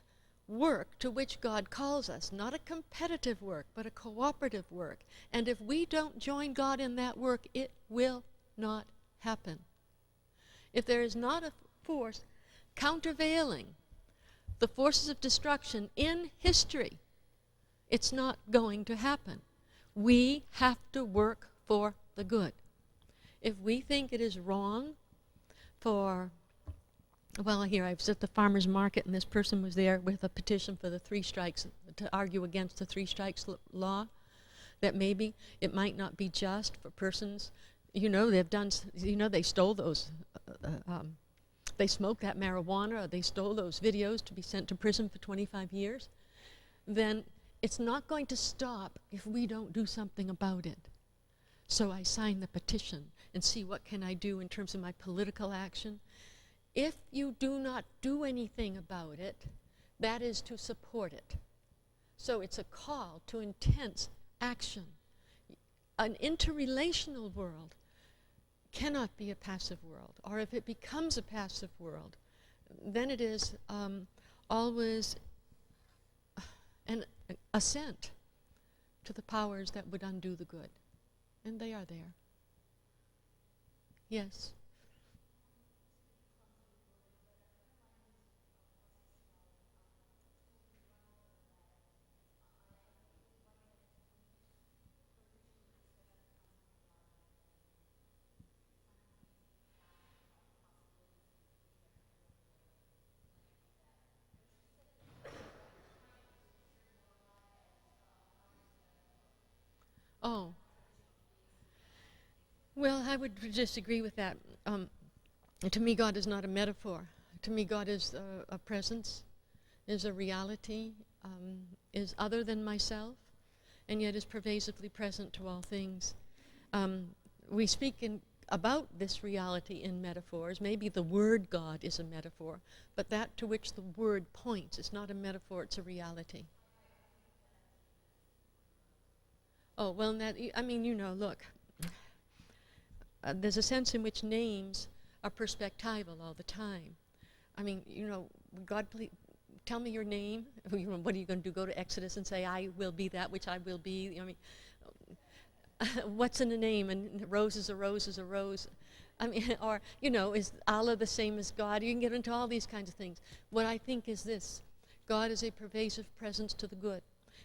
work to which God calls us, not a competitive work, but a cooperative work. And if we don't join God in that work, it will not happen. If there is not a force countervailing the forces of destruction in history, it's not going to happen. We have to work for the good. If we think it is wrong for, well, here I was at the farmer's market and this person was there with a petition for the 3 strikes, to argue against the 3 strikes law, that maybe it might not be just for persons, they've done, they stole those, they smoked that marijuana, or they stole those videos to be sent to prison for 25 years, then it's not going to stop if we don't do something about it. So I sign the petition and see what can I do in terms of my political action. If you do not do anything about it, that is to support it. So it's a call to intense action. An interrelational world cannot be a passive world, or if it becomes a passive world, then it is always an assent to the powers that would undo the good. And they are there. Yes. Oh. Well, I would disagree with that. To me, God is not a metaphor. To me, God is a presence, is a reality, is other than myself, and yet is pervasively present to all things. We speak about this reality in metaphors. Maybe the word God is a metaphor, but that to which the word points is not a metaphor, it's a reality. Oh, well, look, there's a sense in which names are perspectival all the time. God, please, tell me your name. What are you going to do, go to Exodus and say, I will be that which I will be? What's in a name? And rose is a rose is a rose. Is Allah the same as God? You can get into all these kinds of things. What I think is this: God is a pervasive presence to the good.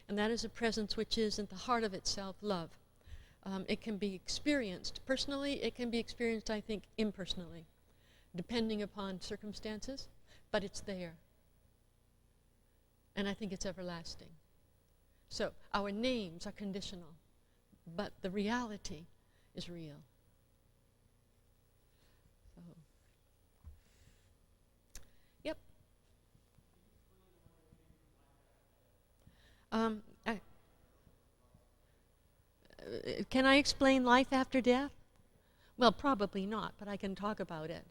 And that is a presence which is, at the heart of itself, love. It can be experienced personally, it can be experienced, I think, impersonally, depending upon circumstances, but it's there. And I think it's everlasting. So our names are conditional, but the reality is real. So, yep. Can I explain life after death? Well, probably not, but I can talk about it.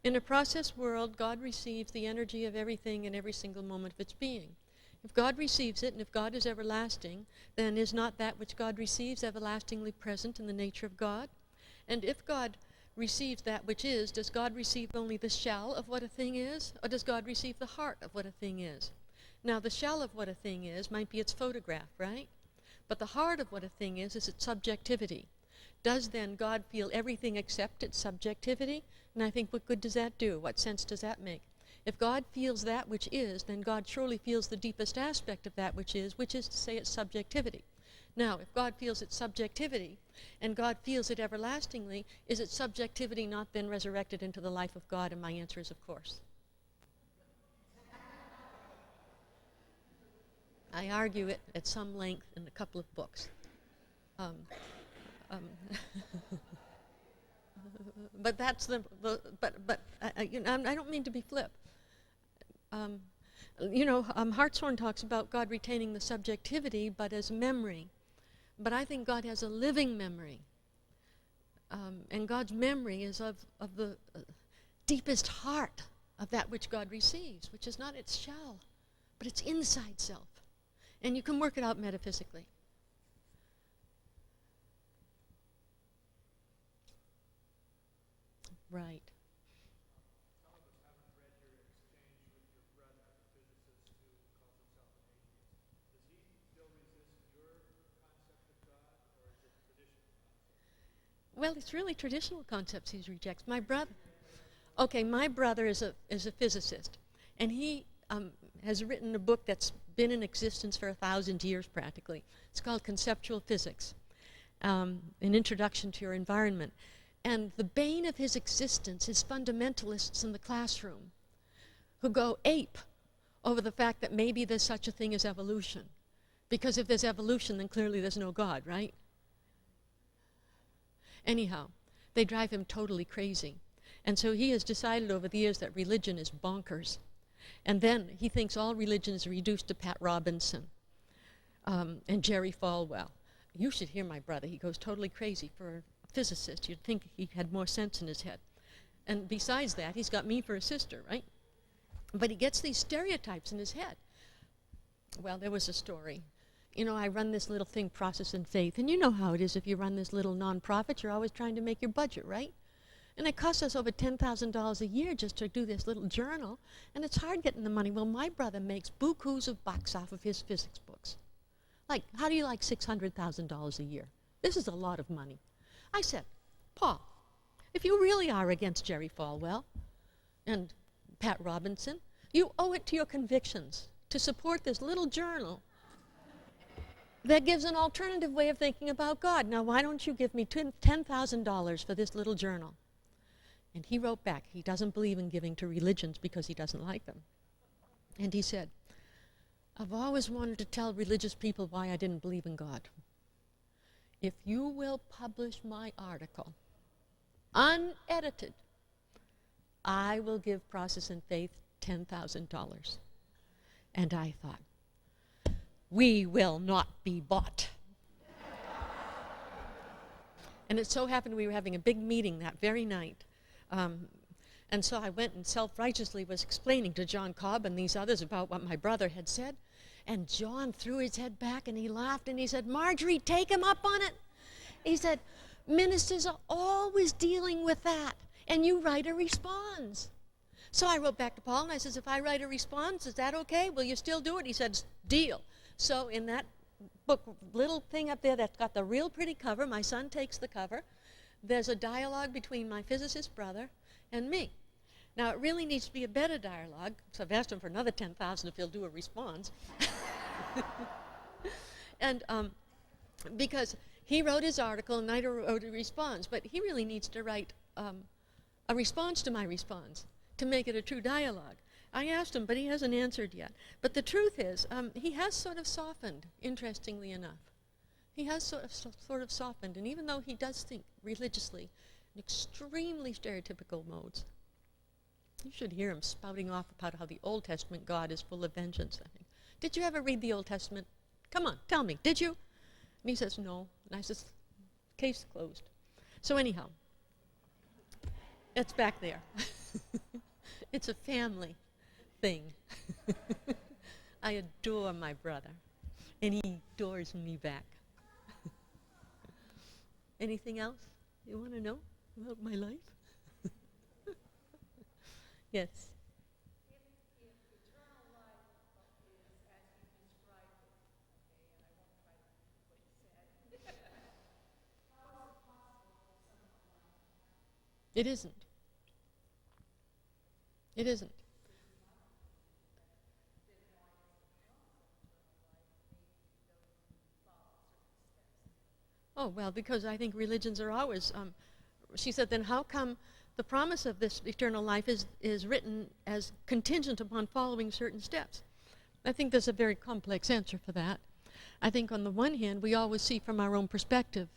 In a process world, God receives the energy of everything in every single moment of its being. If God receives it, and if God is everlasting, then is not that which God receives everlastingly present in the nature of God? And if God receives that which is, does God receive only the shell of what a thing is, or does God receive the heart of what a thing is? Now, the shell of what a thing is might be its photograph, right? But the heart of what a thing is its subjectivity. Does then God feel everything except its subjectivity? And I think, what good does that do? What sense does that make? If God feels that which is, then God surely feels the deepest aspect of that which is to say its subjectivity. Now, if God feels its subjectivity, and God feels it everlastingly, is its subjectivity not then resurrected into the life of God? And my answer is, of course. I argue it at some length in a couple of books. But that's I don't mean to be flip. Hartshorne talks about God retaining the subjectivity, but as memory. But I think God has a living memory. And God's memory is of the deepest heart of that which God receives, which is not its shell, but its inside self. And you can work it out metaphysically. Right. Some of us haven't read your exchange with your brother, the physicist who calls himself an atheist. Does he still resist your concept of God, or is it traditional concept? Well, it's really traditional concepts he rejects. My brother is a physicist, and he has written a book that's been in existence for 1,000 years practically. It's called Conceptual Physics, an introduction to your environment. And the bane of his existence is fundamentalists in the classroom who go ape over the fact that maybe there's such a thing as evolution. Because if there's evolution, then clearly there's no God, right? Anyhow, they drive him totally crazy. And so he has decided over the years that religion is bonkers. And then he thinks all religion is reduced to Pat Robinson and Jerry Falwell. You should hear my brother. He goes totally crazy. For a physicist, you'd think he had more sense in his head. And besides that, he's got me for a sister, right? But he gets these stereotypes in his head. Well, there was a story. I run this little thing, Process and Faith. And you know how it is if you run this little nonprofit. You're always trying to make your budget, right? And it costs us over $10,000 a year just to do this little journal. And it's hard getting the money. Well, my brother makes bukus of bucks off of his physics books. Like, how do you like $600,000 a year? This is a lot of money. I said, Paul, if you really are against Jerry Falwell and Pat Robinson, you owe it to your convictions to support this little journal that gives an alternative way of thinking about God. Now, why don't you give me $10,000 for this little journal? And he wrote back, he doesn't believe in giving to religions because he doesn't like them. And he said, I've always wanted to tell religious people why I didn't believe in God. If you will publish my article, unedited, I will give Protestant Faith $10,000. And I thought, we will not be bought. And it so happened we were having a big meeting that very night. And so I went and self-righteously was explaining to John Cobb and these others about what my brother had said. And John threw his head back and he laughed and he said, Marjorie, take him up on it. He said, ministers are always dealing with that, and you write a response. So I wrote back to Paul and I says, if I write a response, is that okay? Will you still do it? He said, deal. So in that book, little thing up there that's got the real pretty cover, my son takes the cover, there's a dialogue between my physicist brother and me. Now, it really needs to be a better dialogue, so I've asked him for another $10,000 if he'll do a response. And because he wrote his article and I wrote a response, but he really needs to write a response to my response to make it a true dialogue. I asked him, but he hasn't answered yet. But the truth is, he has sort of softened, interestingly enough. He has sort of softened, and even though he does think religiously in extremely stereotypical modes, you should hear him spouting off about how the Old Testament God is full of vengeance, I think. Did you ever read the Old Testament? Come on, tell me, did you? And he says, no. And I says, case closed. So anyhow, it's back there. It's a family thing. I adore my brother, and he adores me back. Anything else you want to know about my life? Yes. If eternal life is as you described it, okay, and I won't try to repeat what you said, how is it possible for someone like It isn't. It isn't. Oh, well, because I think religions are always, she said, then how come the promise of this eternal life is written as contingent upon following certain steps? I think there's a very complex answer for that. I think on the one hand, we always see from our own perspective,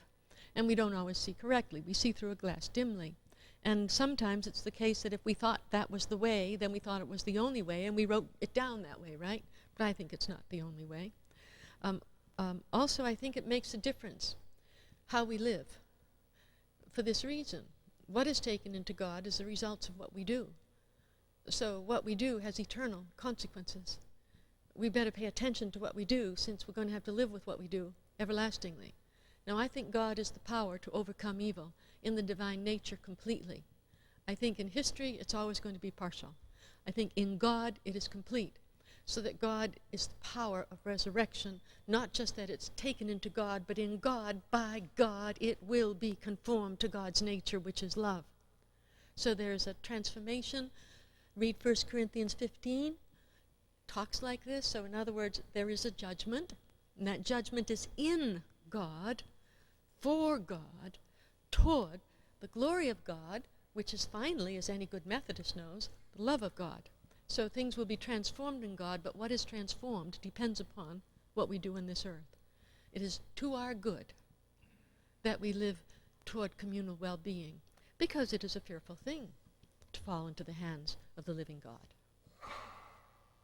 and we don't always see correctly. We see through a glass dimly. And sometimes it's the case that if we thought that was the way, then we thought it was the only way, and we wrote it down that way, right? But I think it's not the only way. Also, I think it makes a difference how we live for this reason. What is taken into God is the results of what we do. So what we do has eternal consequences. We better pay attention to what we do, since we're going to have to live with what we do everlastingly. Now, I think God is the power to overcome evil in the divine nature completely. I think in history it's always going to be partial. I think in God it is complete, so that God is the power of resurrection, not just that it's taken into God, but in God, by God, it will be conformed to God's nature, which is love. So there's a transformation. Read 1 Corinthians 15, talks like this. So in other words, there is a judgment, and that judgment is in God, for God, toward the glory of God, which is finally, as any good Methodist knows, the love of God. So things will be transformed in God, but what is transformed depends upon what we do in this earth. It is to our good that we live toward communal well-being, because it is a fearful thing to fall into the hands of the living God.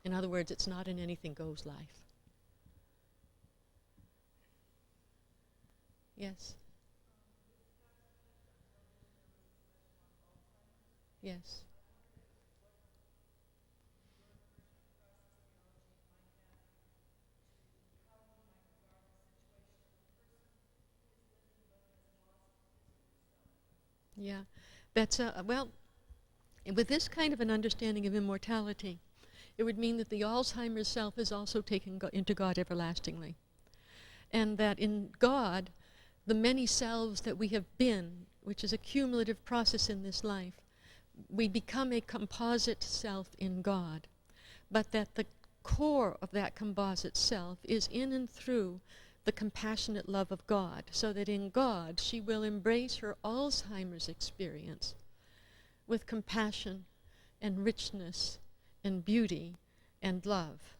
In other words, it's not an anything goes life. Yes. Yes. Yeah, that's, well, with this kind of an understanding of immortality, it would mean that the Alzheimer's self is also taken into God everlastingly. And that in God, the many selves that we have been, which is a cumulative process in this life, we become a composite self in God, but that the core of that composite self is in and through the compassionate love of God, so that in God she will embrace her Alzheimer's experience with compassion and richness and beauty and love,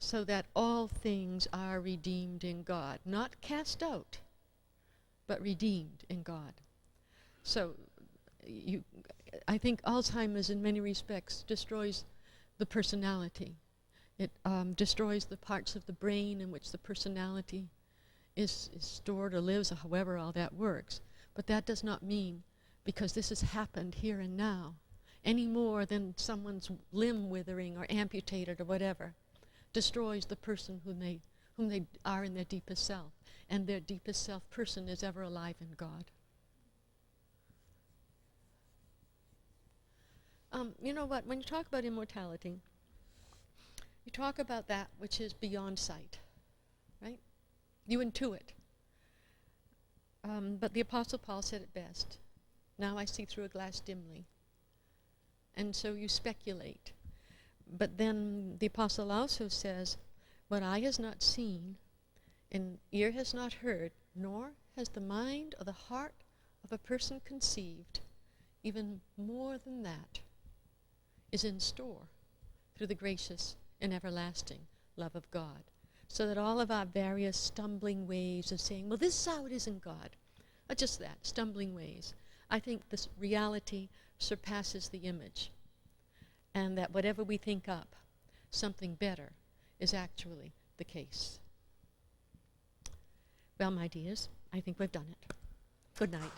so that all things are redeemed in God. Not cast out, but redeemed in God. So I think Alzheimer's in many respects destroys the personality. It destroys the parts of the brain in which the personality is stored or lives, or however all that works. But that does not mean, because this has happened here and now, any more than someone's limb withering or amputated or whatever, destroys the person whom they are in their deepest self. And their deepest self person is ever alive in God. You know what, when you talk about immortality, you talk about that which is beyond sight, right? You intuit. But the Apostle Paul said it best. Now I see through a glass dimly. And so you speculate. But then the Apostle also says, what eye has not seen, and ear has not heard, nor has the mind or the heart of a person conceived, even more than that is in store through the gracious and everlasting love of God. So that all of our various stumbling ways of saying, well, this is how it is in God, or just that, stumbling ways, I think this reality surpasses the image. And that whatever we think up, something better is actually the case. Well, my dears, I think we've done it. Good night.